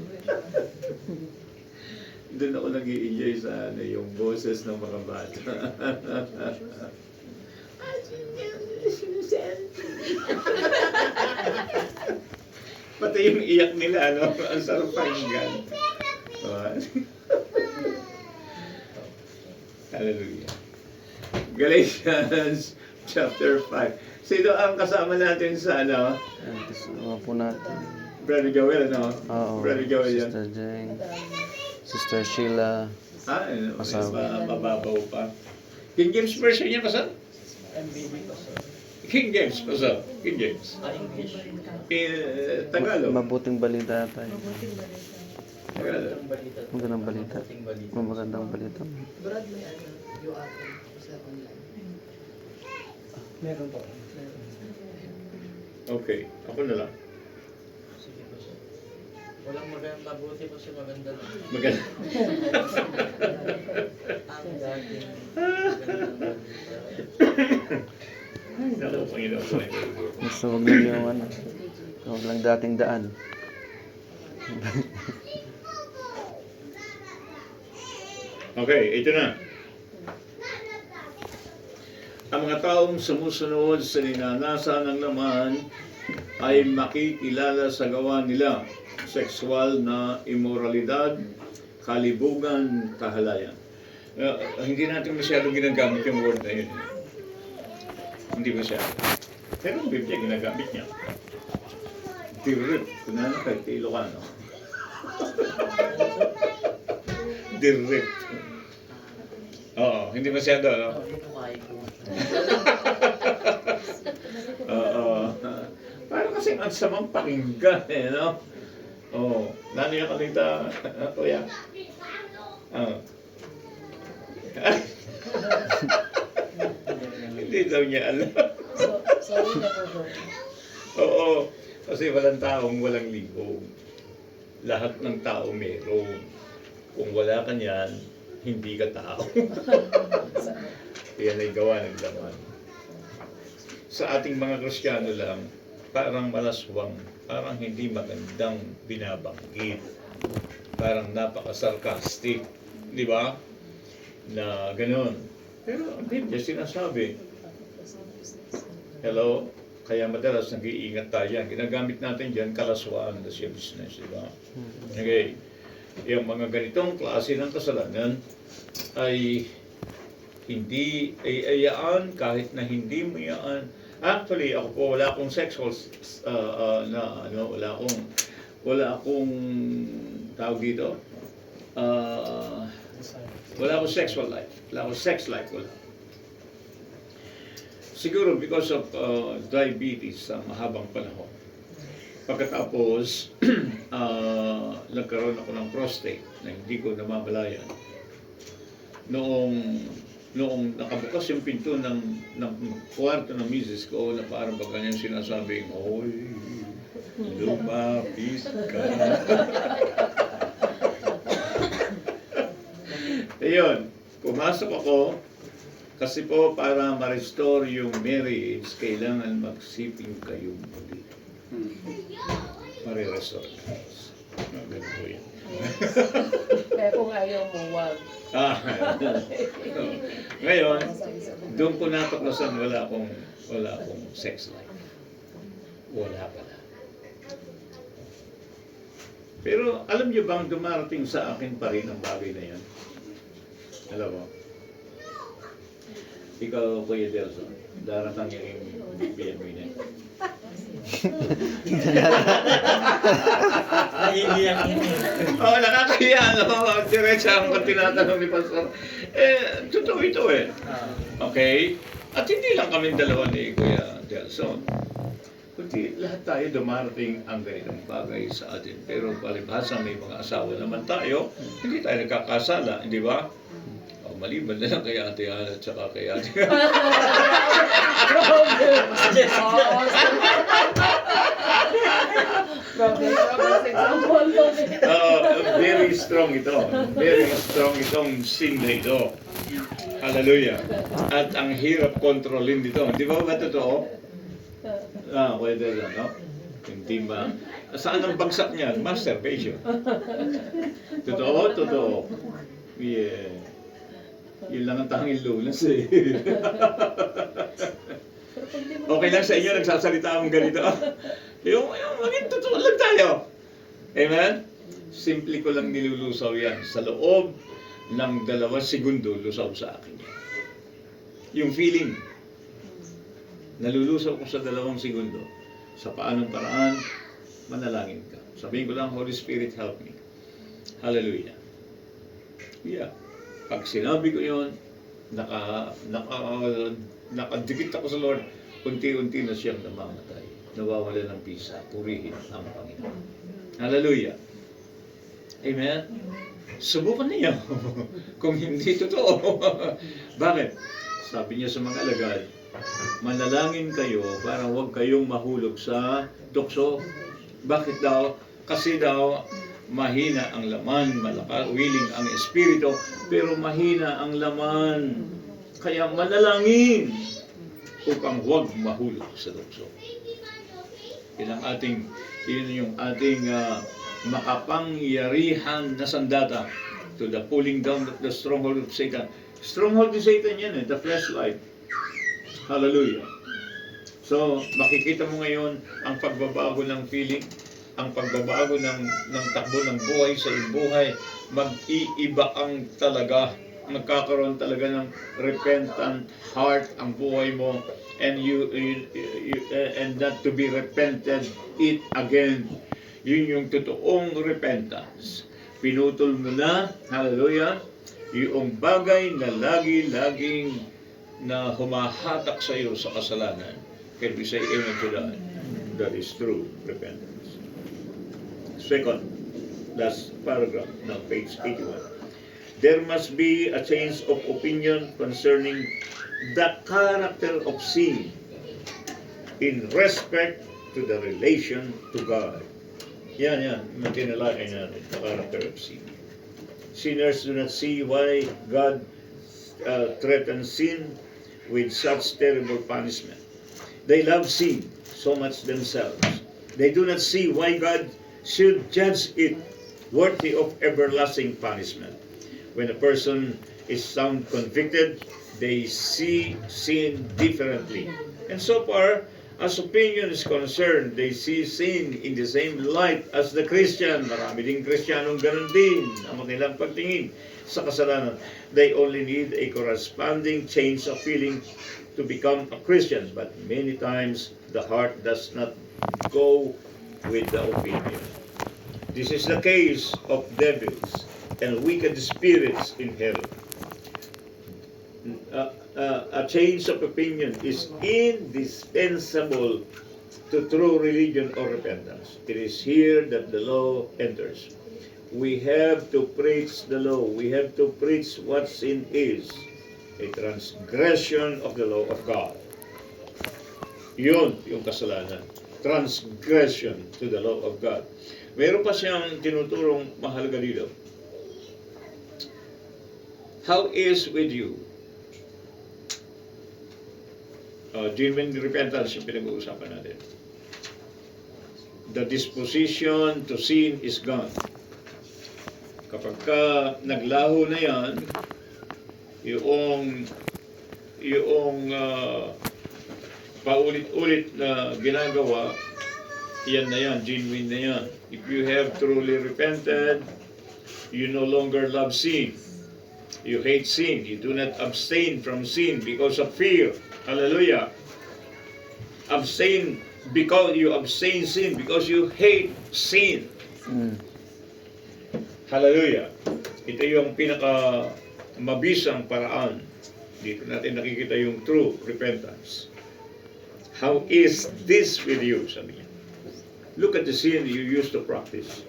Doon ako nag-i-enjoy sa yung boses ng mga bata. Pati yung iyak nila, ano? Ang sarap pakinggan. Hallelujah. Galatians chapter 5. Sino ang kasama natin sa ano? Ayan, kasama po natin. Brother Joel, ano? Oo, Brother Joel yan. Sister Jeng, Sister Sheila. Ano? Kasama. Mababaw pa. King James version niya, Pastor? King James, Pastor. King James. Tagalog. Mabuting balita tayo. Tagalog. Magandang balita. Magandang balita. Brad, may ano, yung akin sa online. Meron po. Okay, ako na lang. Sige po siya. Walang magandang mabuti po siya, maganda lang. Maganda. Ang dating magandang balita. Naku, Panginoon ko. Basta wag lang yung ano. Wag lang dating daan. Okay, ito na. Ang mga taong sumusunod sa ninanasa ng laman ay makikilala sa gawa nila, sexual na immoralidad, kalibugan, kahalayan. Hindi natin masyadong ginagamit yung word na yun. Hindi masyado. Pero ang Biblia ginagamit niya. Direct. Kunana kay Ilocano. Direct. Oo, hindi masyado, no? Oo. Parang kasing ang samang pakinggan, eh, no? Oo. Lalo yung kanita, kuya. Oo. Hindi daw niya alam. Sorry na po, bro. Oo. Kasi walang taong walang libog. Lahat ng tao meron. Kung wala ka niyan, hindi ka tao. Yan ay gawa ng laman. Sa ating mga Kristiyano lang, parang malaswang, parang hindi magandang binabanggit. Parang napaka-sarcastic. Di ba? Na gano'n. Pero ang Biblia sinasabi, hello? Kaya madalas nag-iingat tayo yan. Ginagamit natin dyan kalaswaan na siya business, di ba? Okay. Yung mga ganitong klase ng kasalanan ay hindi ay ayaan kahit na hindi mo yaan. Actually, ako po wala akong sexual wala akong tawag dito. Wala akong sexual life. Wala akong sex life. Wala. Siguro because of diabetes sa mahabang panahon. Pagkatapos, nagkaroon ako ng prostate na hindi ko namamalayan. Noong nakabukas yung pinto ng kwarto ng misis ko, na parang ba kanyang sinasabing, oy, lumapis ka. Ayun, pumasok ako, kasi po para ma-restore yung marriage, kailangan magsiping kayo muli. Mare-restore. Ganun po yan. Kaya kung ayaw mo, wag. Ngayon, doon ko natuklasan wala akong sex life. Wala pala. Pero alam niyo bang dumarating sa akin pa rin ang bagay na yan? Alam mo? Ikaw, Kuya Delson, daratang yung bibigyan mo yun. Naiiyak yun. Oo, nakakahiya, no? Diretsa ang tinatanong ni Pastor. Totoo ito eh. Okay? At hindi lang kami dalawa ni Kuya Delson. Kundi lahat tayo dumarating ang ganitong bagay sa atin. Pero palibhasa may mga asawa naman tayo, hindi tayo nagkakasala, hindi ba? O, maliban na lang kay Ate Ana at saka kay Ate very strong ito. Very strong itong sin na ito. Hallelujah. At ang hirap kontrolin dito. Di ba ba totoo? Pwede lang, no? Hindi ba? Saan ang bagsak niyan? Masturbation. Totoo? Totoo. Yeah. Yun lang ang tanging lunas eh. Pero pag di mo Okay lang sa inyo, nagsasalita akong ganito. yung maging totoo lang tayo. Amen? Simple ko lang nilulusaw yan. Sa loob ng 2 segundo, lusaw sa akin yan. Yung feeling, nalulusaw ko sa 2 segundo. Sa paanong paraan, manalangin ka. Sabihin ko lang, Holy Spirit, help me. Hallelujah. Yeah. Pag sinabi ko yun, nakadikit ako sa Lord, unti-unti na siyang namamatay. Nawawala ng pisa. Purihin ang Panginoon. Hallelujah. Amen? Subukan niyo. Kung hindi totoo. Bakit? Sabi niya sa mga alagad, manalangin kayo para huwag kayong mahulog sa tukso. Bakit daw? Kasi daw, mahina ang laman, willing ang espiritu, pero mahina ang laman. Kaya manalangin upang huwag mahulog sa tukso. Yun yung ating makapangyarihan na sandata to the pulling down of the stronghold of Satan. Stronghold of Satan yan the fleshlight. Hallelujah. So, makikita mo ngayon ang pagbabago ng feeling, ang pagbabago ng takbo ng buhay sa iyong buhay. Mag-iiba ang talaga, magkakaroon talaga ng repentant heart ang buhay mo, and and not to be repented it again. Yun yung totoong repentance. Pinutol mo na, hallelujah, yung bagay na laging na humahatak sa iyo sa kasalanan. Can we say amen to that? That is true repentance. Second, last paragraph, now page 81. There must be a change of opinion concerning the character of sin in respect to the relation to God. Yan, matinalakay natin, the character of sin. Sinners do not see why God threatens sin with such terrible punishment. They love sin so much themselves. They do not see why God should judge it worthy of everlasting punishment. When a person is sound convicted, they see sin differently. And so far, as opinion is concerned, they see sin in the same light as the Christian. Marami ding Kristiyanong ganun din ang nilang pagtingin sa kasalanan. They only need a corresponding change of feeling to become a Christian. But many times, the heart does not go with the opinion. This is the case of devils and wicked spirits in hell. A change of opinion is indispensable to true religion or repentance. It is here that the law enters. We have to preach the law. We have to preach what sin is. A transgression of the law of God. Yun, yung kasalanan. Transgression to the law of God. Meron pa siyang tinuturong mahalaga dito. How is with you? Genuine repentance yung pinag-uusapan natin. The disposition to sin is gone. Kapag ka naglaho na yan, yung paulit-ulit na ginagawa, yan na yan, genuine na yan. If you have truly repented, you no longer love sin. You hate sin. You do not abstain from sin because of fear. Hallelujah. Abstain because you abstain sin because you hate sin. Hallelujah. Ito yung pinaka mabisang paraan. Dito natin nakikita yung true repentance. How is this with you? Sabi niya. Look at the sin you used to practice.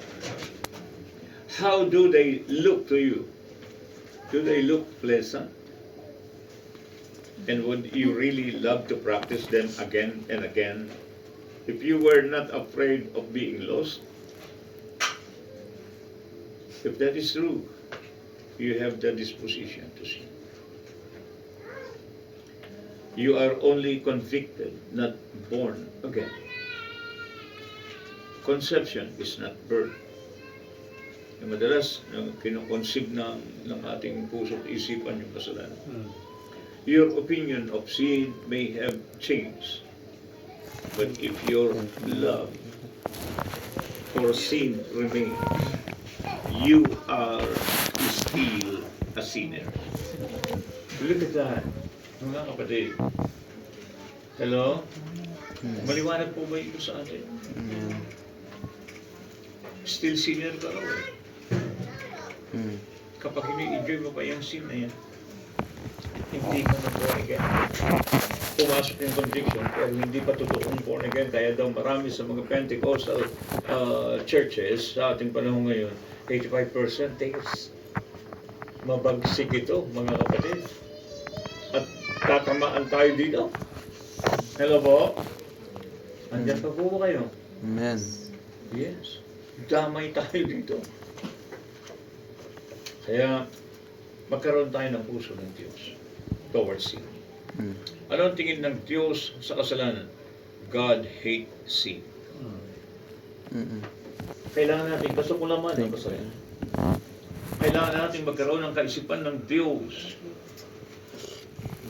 How do they look to you? Do they look pleasant? And would you really love to practice them again and again if you were not afraid of being lost? If that is true, you have the disposition to sin. You are only convicted, not born again. Conception is not birth. na madalas kinokonsib ng ating puso at isipan yung kasalanan. Your opinion of sin may have changed. But if your love for sin remains, you are still a sinner. Look at that, mga kapatid. Hello? Maliwanag po ba ito sa atin? Still sinner ka raw eh. Kapag ini-enjoy mo pa yung sin na yan, hindi ka na born again. Pumasok yung conviction, pero hindi pa totoong born again. Kaya daw marami sa mga Pentecostal churches sa ating panahon ngayon, 85% is mabagsik ito, mga kapatid. At tatamaan tayo dito. Hello po? Andyan pa po ba kayo? Amen. Yes. Damay tayo dito. Kaya magkaroon tayo ng puso ng Diyos towards sin. Ano ang tingin ng Diyos sa kasalanan? God hates sin. Kailangan natin, gusto ko naman, kailangan natin magkaroon ng kaisipan ng Diyos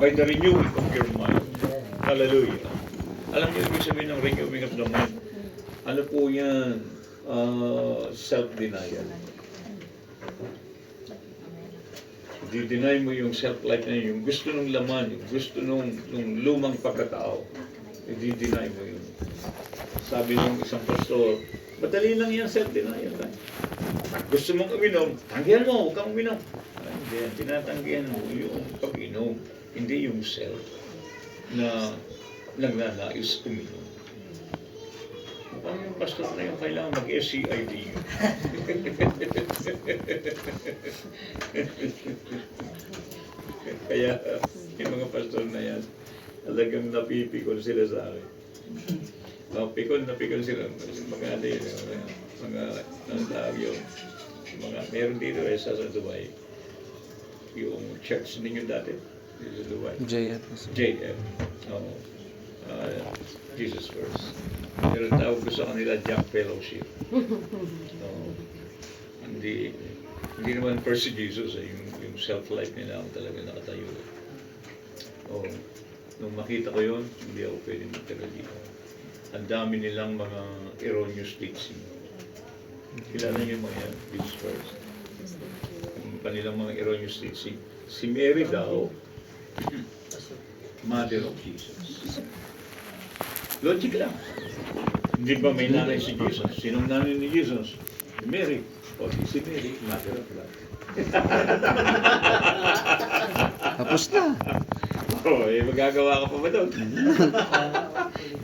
by the renewing of your mind. Hallelujah. Alam niyo ibig sabihin ng renewing of the mind? Ano po yan? Self-denial. Di-deny mo yung self-life na yun, yung gusto nung laman, yung gusto nung lumang pagkatao. Di-deny mo yun. Sabi ng isang pastor, madali lang yan self-denial. Gusto mong uminom, tanggihan mo, huwag kang uminom. Hindi, tinatanggihan mo yung pag-inom, hindi yung self na nagnanais uminom. Mukhang yung pastor na yung kailangan mag-SCID. Kaya yung mga pastor na yan, talagang napipikon sila sa akin. Napikon sila. Mga ano yun, mga tawag yun. Meron dito sa Dubai. Yung church ninyo dati. Dito sa Dubai. JF. Oo. Jesus First. Pero tawag ko sa kanila Junk Fellowship. Hindi naman first si Jesus yung self-life nila ang talaga nakatayo. Nung makita ko yun, hindi ako pwede magtagal dito. Ang dami nilang mga erroneous teaching. Kilala niyo yung mga yan, Jesus First. Ang kanilang mga erroneous teaching. Si Mary daw, Mother of Jesus. Logic lang. Hindi ba may nanay si Jesus? Sinong nanay ni Jesus? Mary. O si Mary, Mother of God. Tapos na. Magagawa ka pa ba doon?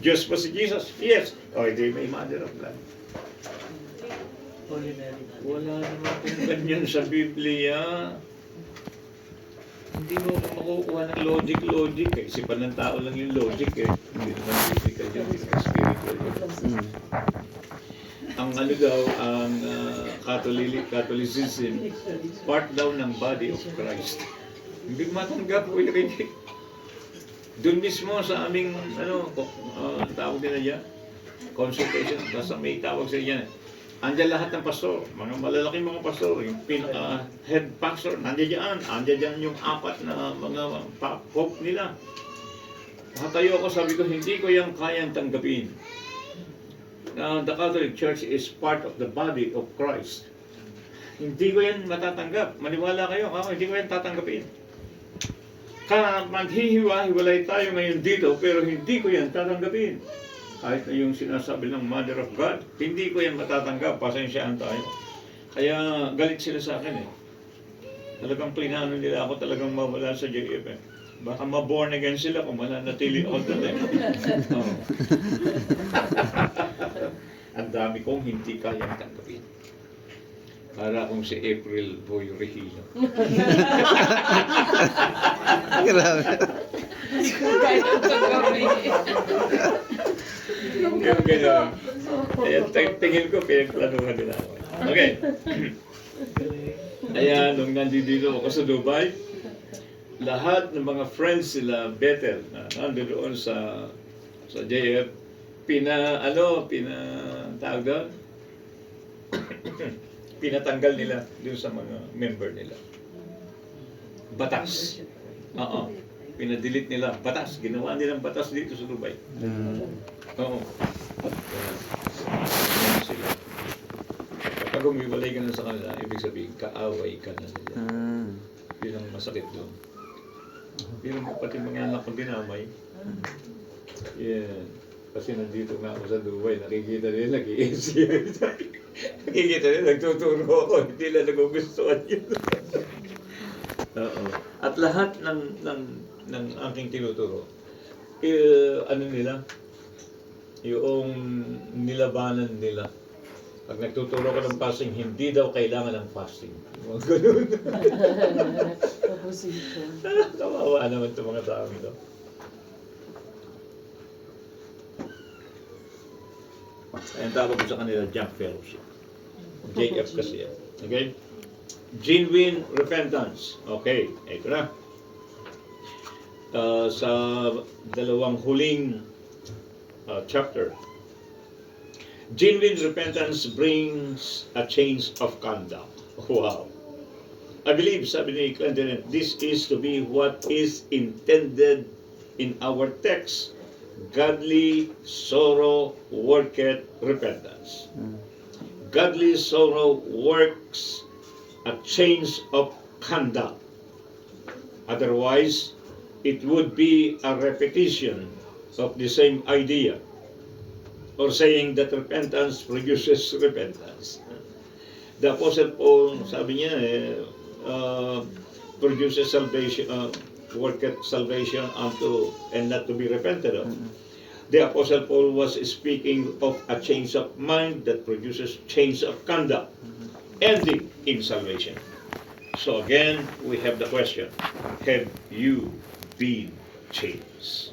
Diyos pa si Jesus? Yes. Hindi may Mother of God. Holy Mary. Wala naman kung ganyan sa Biblia. Hindi mo makukuha ng logic. Isipan ng tao lang yung logic eh. Hindi naman physical yun, hindi naman spiritual yun. Ang ano daw, ang Catholicism, part daw ng body of Christ. Hindi matanggap ko yung Ricky. Doon mismo sa aming, tawag din na dyan, consultation, basta may tawag sa dyan. Andiyan lahat ng pastor, mga malalaking mga pastor, yung pinaka-head pastor, nandiyan yung apat na mga pope nila. Nakatayo ako, sabi ko, hindi ko yung kayang tanggapin. The Catholic Church is part of the body of Christ. Hindi ko yan matatanggap. Maniwala kayo, hindi ko yan tatanggapin. Maghihiwa-hiwalay tayo ngayon dito, pero hindi ko yan tatanggapin. Kahit na yung sinasabi ng Mother of God, hindi ko yan matatanggap, pasensyaan tayo. Kaya galit sila sa akin eh. Talagang plinano nila ako talagang mawala sa JF eh. Baka ma-born again sila kung mananatili ako doon eh. Ang dami kong hindi kayang tanggapin. Para akong si April Boy Regilo. Grabe. Yung gano'n. Kaya tingin ko, pinagplanuhan nila ako. Okay. Kaya nung nandito ako sa Dubai, lahat ng mga friends sila Bethel na nandoon sa JF, tawag doon? Pinatanggal nila dun sa mga member nila. Batas. Oo. Pinadelete nila. Batas. Ginawa nilang batas dito sa Dubai. Oo. Ganun sila. Kapag umiwalay ka na sa kanila, ibig sabihin, kaaway ka na nila. Yun ang masakit doon. Pero pati mga anak ko dinamay. Yeah. Kasi nandito nga ako sa Dubai, nakikita nila, nakikita nila, nagtuturo ako, hindi nila nagugustuhan yun. Oo. At lahat ng aking tinuturo, ano nila, yung nilabanan nila. Pag nagtuturo ko ng fasting, hindi daw kailangan ng fasting. Mga ganun. Opposition. Kawawa naman itong mga tao ito. Ang tawag ko sa kanila, junk fellowship. JF kasi yan. Okay? Genuine repentance. Okay, ito na. Sa dalawang huling chapter. Genuine repentance brings a change of conduct. Wow. I believe, sabi ni Clendenin, this is to be what is intended in our text. Godly sorrow worketh repentance. Godly sorrow works a change of conduct. Otherwise, it would be a repetition of the same idea, or saying that repentance produces repentance. The Apostle Paul, sabi niya, produces salvation, worketh salvation unto and not to be repented of. The Apostle Paul was speaking of a change of mind that produces change of conduct, ending in salvation. So again, we have the question, have you been changed?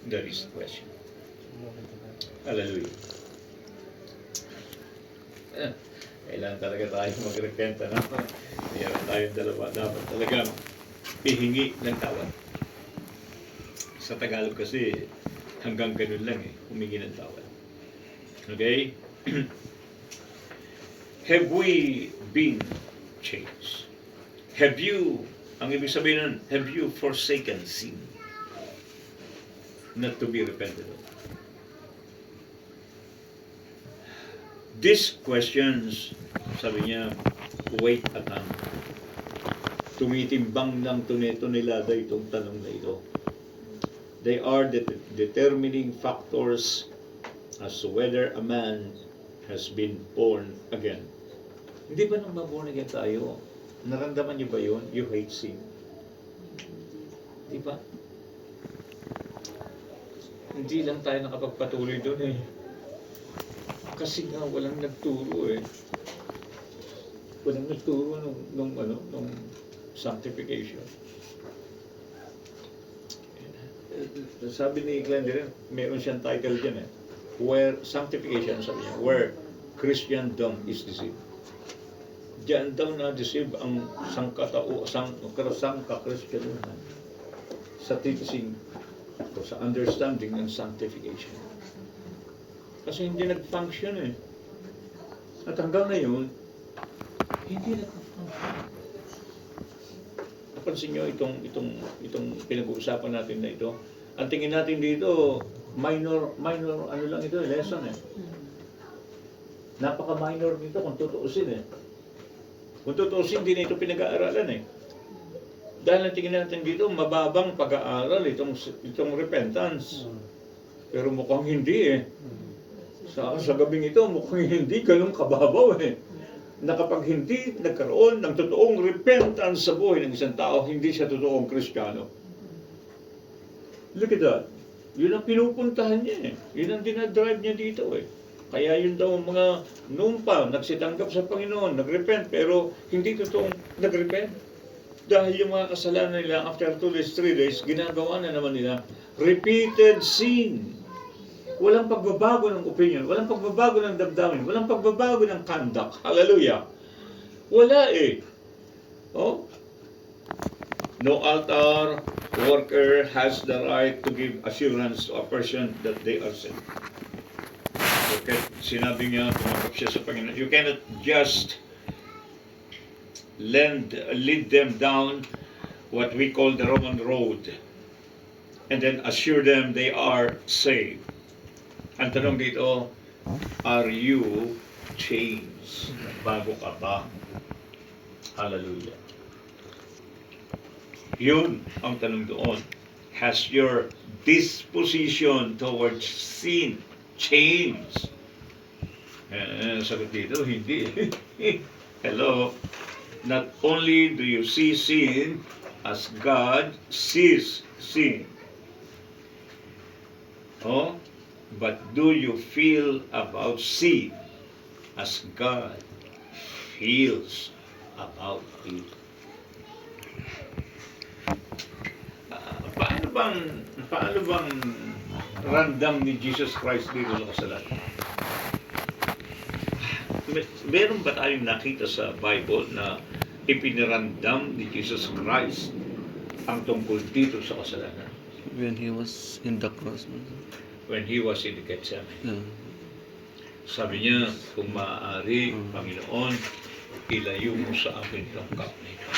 That is the question. Hallelujah. Kailangan talaga tayo magrepenta na. Mayroon tayong dalawa. Dapat talaga ihingi ng tawad. Sa Tagalog kasi, hanggang ganun lang humingi ng tawad. Okay? Have we been changed? Have you, ang ibig sabihin nun, have you forsaken sin? Not to be repented of. These questions, sabi niya, wait a time. Tumitimbang ng tuneta-nilada itong tanong na ito. They are the determining factors as to whether a man has been born again. Hindi ba nung ma-born again tayo, naramdaman niyo ba yun? You hate sin. Di ba? Hindi lang tayo nakapagpatuloy doon Kasi nga walang nagturo Walang nagturo nung sanctification. Sabi ni Glendon, meron siyang title dyan where sanctification, sabi niya, where Christendom is deceived. Diyan daw na-deceive ang sangka-Kristyanuhan sa teaching o sa understanding ng sanctification. Kasi hindi nag-function At hanggang ngayon, hindi nag-function. Napansin nyo itong pinag-uusapan natin na ito. Ang tingin natin dito, minor ano lang ito, lesson Napaka-minor nito kung tutuusin Kung tutuusin, hindi na ito pinag-aaralan Dahil ang tingin natin dito, mababang pag-aaral itong repentance. Pero mukhang hindi Sa gabing ito, mukhang hindi ganun kababaw Na kapag hindi nagkaroon ng totoong repentance sa buhay ng isang tao, hindi siya totoong Kristiyano. Look at that. Yun ang pinupuntahan niya Yun ang dinadrive niya dito Kaya yun daw mga noon pa, nagsitanggap sa Panginoon, nagrepent, pero hindi totoong nagrepent. Dahil yung mga kasalanan nila, after 2 days, 3 days, ginagawa na naman nila repeated sin. Walang pagbabago ng opinion, walang pagbabago ng damdamin, walang pagbabago ng conduct. Hallelujah. Wala No altar worker has the right to give assurance to a person that they are saved. Porque sinabi niya, tumanggap siya sa Panginoon. You cannot just lead them down what we call the Roman road and then assure them they are saved. Ang tanong dito, are you changed? Bago ka ba? Hallelujah. Yun ang tanong doon. Has your disposition towards sin changed? Sagot dito, hindi. Hello? Not only do you see sin as God sees sin. Oh, but do you feel about sin as God feels about it? Paano bang randam ni Jesus Christ dito sa kasalanan? Meron ba tayong nakita sa Bible na ipinirandam ni Jesus Christ ang tungkol dito sa kasalanan? When he was in the cross. When he was in the Gethsemane. Yeah. Sabi niya, kung maaari, Panginoon, ilayo mo sa akin ang cup na ito.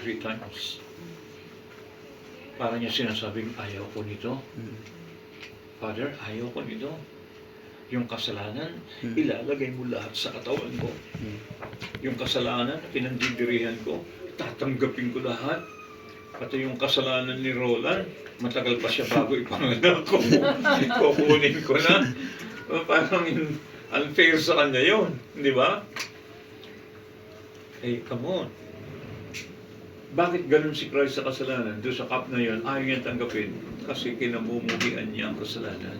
3 times. Para niya sinasabing, ayaw ko nito. Father, ayaw ko nito. Yung kasalanan, ilalagay mo lahat sa katawan ko. Yung kasalanan, pinandidirihan ko, tatanggapin ko lahat. Pati yung kasalanan ni Roland, matagal pa siya bago ipanganak ko. Kukunin ko na. Parang unfair sa kanya yun. Di ba? Hey, come on. Bakit ganun si Christ sa kasalanan? Doon sa cup na yun, ayaw niya tanggapin. Kasi kinamumuhian niya ang kasalanan.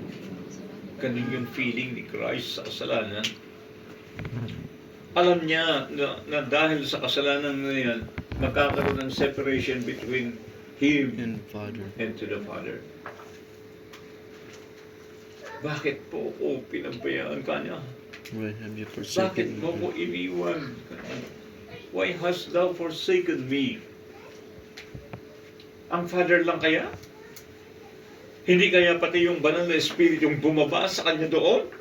Ganun yung feeling ni Christ sa kasalanan. Alam niya na dahil sa kasalanan na yan, magkakaroon ng separation between Him And Father. and to the Father. Bakit po ako pinabayaan ka niya? Why have you Bakit forsaken mo ko me? iniwan? Why hast thou forsaken me? Ang Father lang kaya? Hindi kaya pati yung banal na Espiritu yung bumaba sa kanya doon?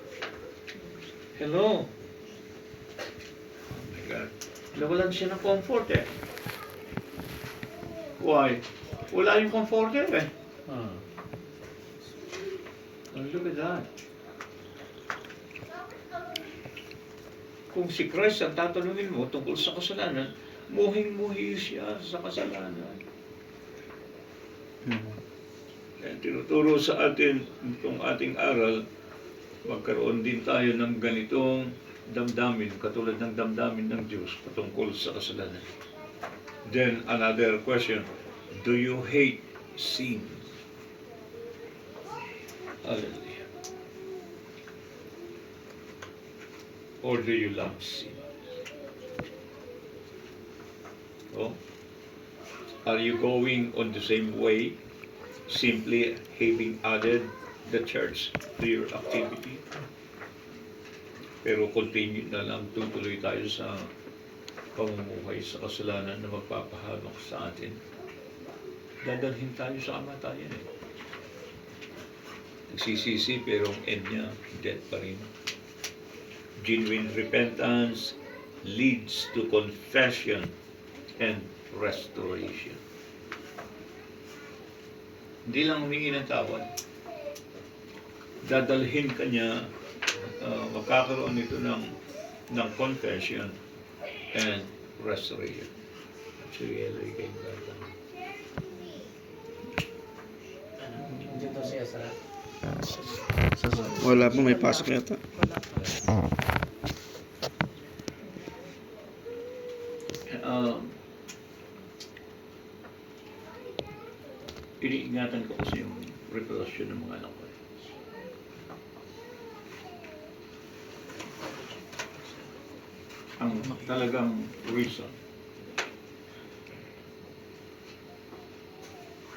Hello? Oh my God. Nawalan siya ng comfort eh. Why? Wala yung comforter eh. Oh, look at that. Kung si Christ ang tatanungin mo tungkol sa kasalanan, muhing-muhi siya sa kasalanan. Kaya tinuturo sa atin itong ating aral, magkaroon din tayo ng ganitong damdamin, katulad ng damdamin ng Diyos patungkol sa kasalanan. Then another question, do you hate sin? Hallelujah. Or do you love sin? Oh? Are you going on the same way, simply having added the church to your activity? Pero continue na lang, tutuloy tayo sa pamumuhay sa kasalanan na magpapahamak sa atin. Dadalhin tayo sa kamatayan eh. Nagsisisi pero ang end niya, death pa rin. Genuine repentance leads to confession and restoration. Hindi lang humingi ng tawad. Dadalhin ka niya, magkakaroon nito ng confession and restoration. Actually, kay Bata. Dito siya sa... Wala po, may pasok yata. Iniingatan ko kasi yung reputasyon ng mga anak ko. Ang talagang reason.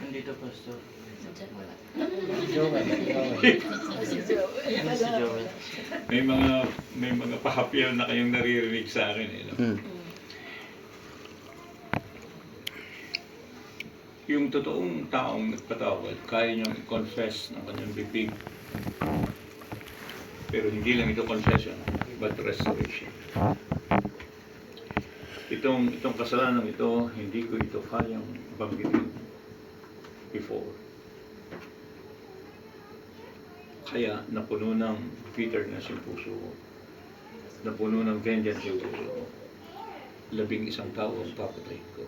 Nandito, Pastor. Joel. Si Joel. May mga pahapyaw na kayong naririnig sa akin eh. No? Yung totoong taong nagpatawad, kaya niyang i-confess ng kanyang bibig Pero hindi lang ito confession, but restoration. Itong kasalanan ito, hindi ko ito kayang banggitin before. Kaya napuno ng bitterness yung puso ko. Napuno ng vengeance yung puso ko. 11 tao ang papatayin ko.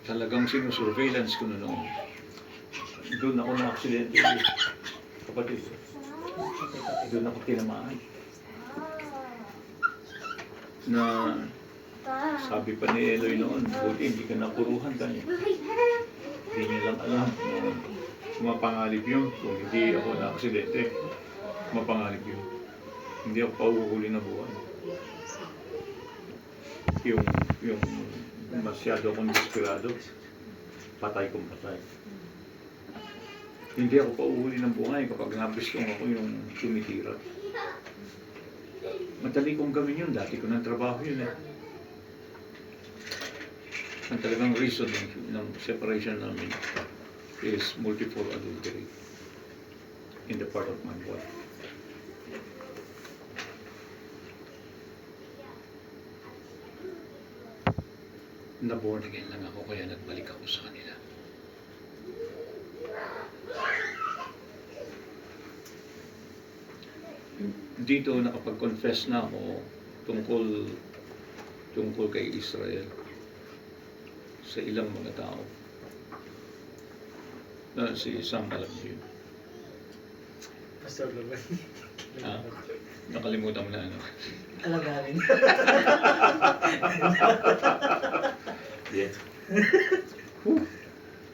Talagang sinusurveillance ko na noon. Doon ako na-aksidente. Kapatid, doon ako tinamaan. Na sabi pa ni Eloy noon, buti hindi ka napuruhan tayo. Hindi niya lang alam na mapangalip yun. Kung hindi ako na-aksidente, mapangalip yun. Hindi ako pauhuli na buwan. Yung masyado akong desperado, patay kong patay. Hindi ako pauhuli ng buhay kapag napistong ako yung tumitira. Madali kong gawin yun, dati ko ng trabaho yun eh. Ang talagang reason ng separation namin is multiple adultery in the part of my wife. Na-born again lang ako kaya nagbalik ako sa kanila. Dito nakapag-confess na ako tungkol kay Israel sa ilang mga tao. Na si Sam alam yun. Pastor Logan. Ha? Nakalimutan mo na ano. Alagarin. Yeah.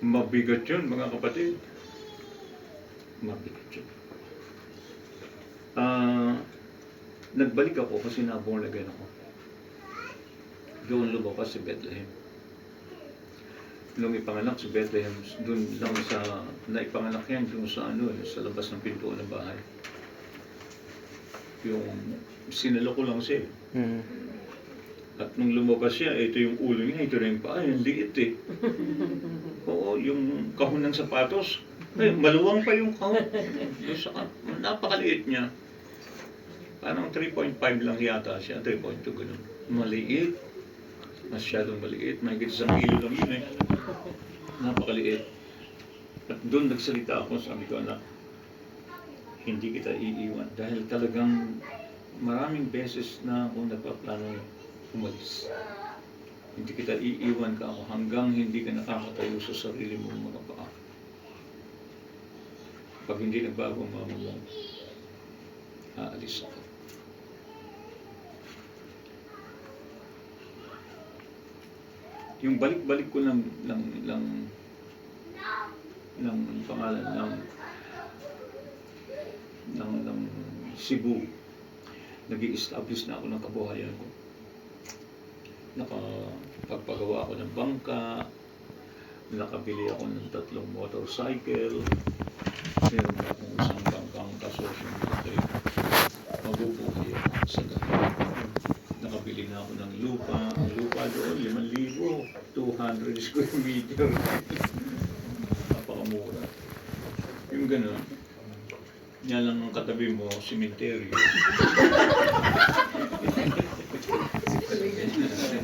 Mabigat yun mga kapatid. Mabigat yun. Nagbalik ako kasi na-born again ako. Doon lumabas si Bethlehem. Nung ipanganak si Bethlehem, doon lang sa, naipanganak yan doon sa sa labas ng pintuan ng bahay. Yung sinalo ko lang siya. At nung lumabas siya, ito yung ulo niya, ito rin pa, yung liit eh. Oo, yung kahon ng sapatos. Ay, maluwang pa yung kahon. Napakaliit niya. Parang 3.5 lang yata siya, 3.2 ganun. Maliit. Masyadong maliit. May isang kilo lang yun eh. Napakaliit. At doon nagsalita ako, sabi ko, anak, hindi kita iiwan. Dahil talagang maraming beses na ako nagpaplano umalis. Hindi kita iiwan ka ako hanggang hindi ka nakakatayo sa sarili mong mga paa. Pag hindi nagbago ang mama mo, aalis ako. Yung balik-balik ko ng pangalan ng Cebu, nag-i-establish na ako ng kabuhayan ko. Nakapagpagawa ako ng bangka, nakabili ako ng 3 motorcycle, meron akong isang bangkang kasosyong dati, mabubuhay ako sa ganun. Nakabili na ako ng lupa, ang lupa doon, 5,000, 200 square meter. Napakamura. Yung ganun, yan lang ang katabi mo, simenteryo.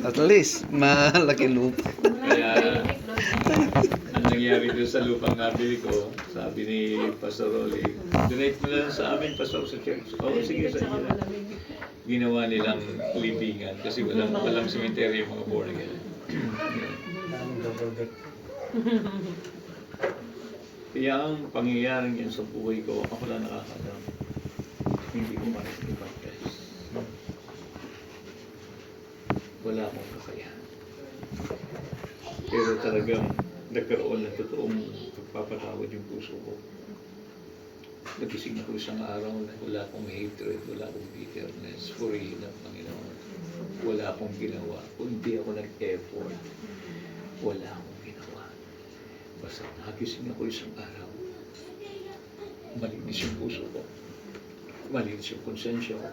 At least, malaki lupa. Kaya, ang nangyari doon sa lupang nabili ko, sabi ni Pastor Rolly, donate mo lang sa amin, Pastor, sa church. Oo, sige, sa inyo na. Ginawa nilang libingan kasi walang cemetery yung mga born again. Daming double deck. Kaya ang pangyayaring yan sa buhay ko, ako lang nakakadam. Hindi ko makikipag-test. Wala akong kakayahan. Pero talagang nagkaroon ng totoong pagpapatawad yung puso ko. Nagising ako isang araw na wala akong hatred, wala akong bitterness, purihin ng Panginoon. Wala akong ginawa, kundi ako nag-effort. Wala akong ginawa. Basta nagising ako isang araw. Malinis yung puso ko. Malinis yung konsensya ko.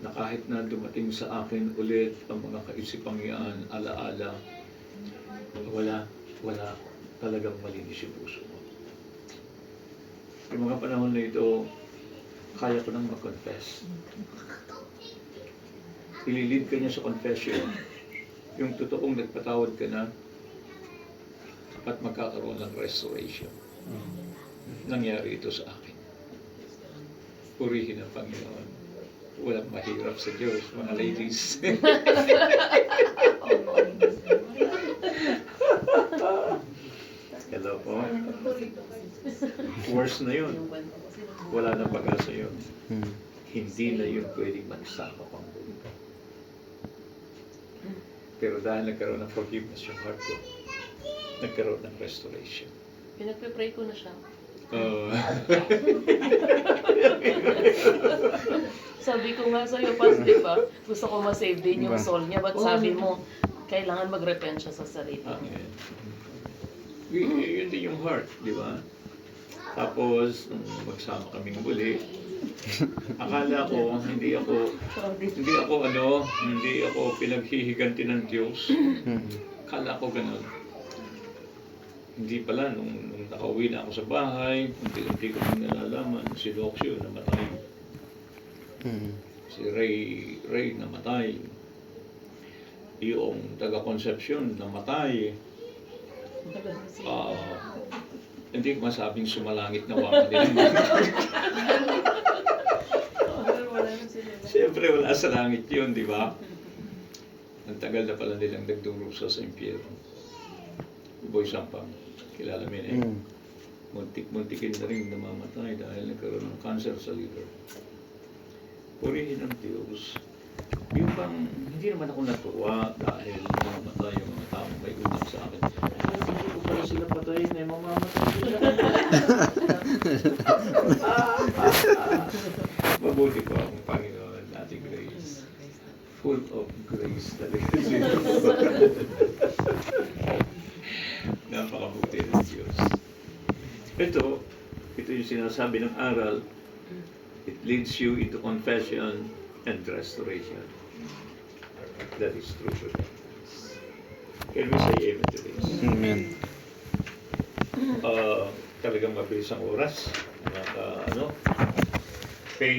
Na kahit na dumating sa akin ulit ang mga kaisipang yan, alaala, wala talagang malinis yung puso ko. Yung mga panahon na ito, kaya ko nang mag-confess. Ililid ka niya sa confession. Yung totoong nagpatawad ka na at magkakaroon ng restoration. Nangyari ito sa akin. Purihin ang Panginoon. Walang mahirap sa Diyos, mga ladies. Hello po. Worse na yun. Wala na pag-asa yun. Hindi na yun pwedeng magsama pang muli. Pero dahil nagkaroon ng forgiveness yung heart ko, nagkaroon ng restoration. Pinagpe-pray ko na siya. Sabi ko nga sa'yo, Pas, di ba? Gusto ko ma-save din yung soul niya. Ba't sabi mo, kailangan mag-repent siya sa sarili niya? Yun din yung heart, di ba? Tapos, nung magsama kaming muli, akala ko, hindi ako pinaghihiganti ng Diyos. Akala ko ganun. Hindi pala, nung nakauwi na ako sa bahay, unti-unti ko nang nalalaman, si Doxio namatay. Si Ray namatay. Yung taga-Concepcion namatay. Hindi ko masabing sumalangit na waka din. Siyempre wala sa langit yun, di ba? Ang tagal na pala nilang nagdurusa sa impyerno. Boy Sampang, kilala mo yun eh. Muntik-muntikin na rin namamatay dahil nagkaroon ng cancer sa liver. Purihin ang Diyos. Yung bang, hindi naman ako natuwa dahil namamatay yung mga taong may utang sa akin. Hindi ko pala sila patayin eh, mamamatay sila. Mabuti po akong Panginoon, Ate Grace. Full of grace talaga siya. Napakabuti ng Diyos. Ito yung sinasabi ng aral. It leads you into confession and restoration. That is true. Can we say amen to this? Amen. Talagang mabilis ang oras.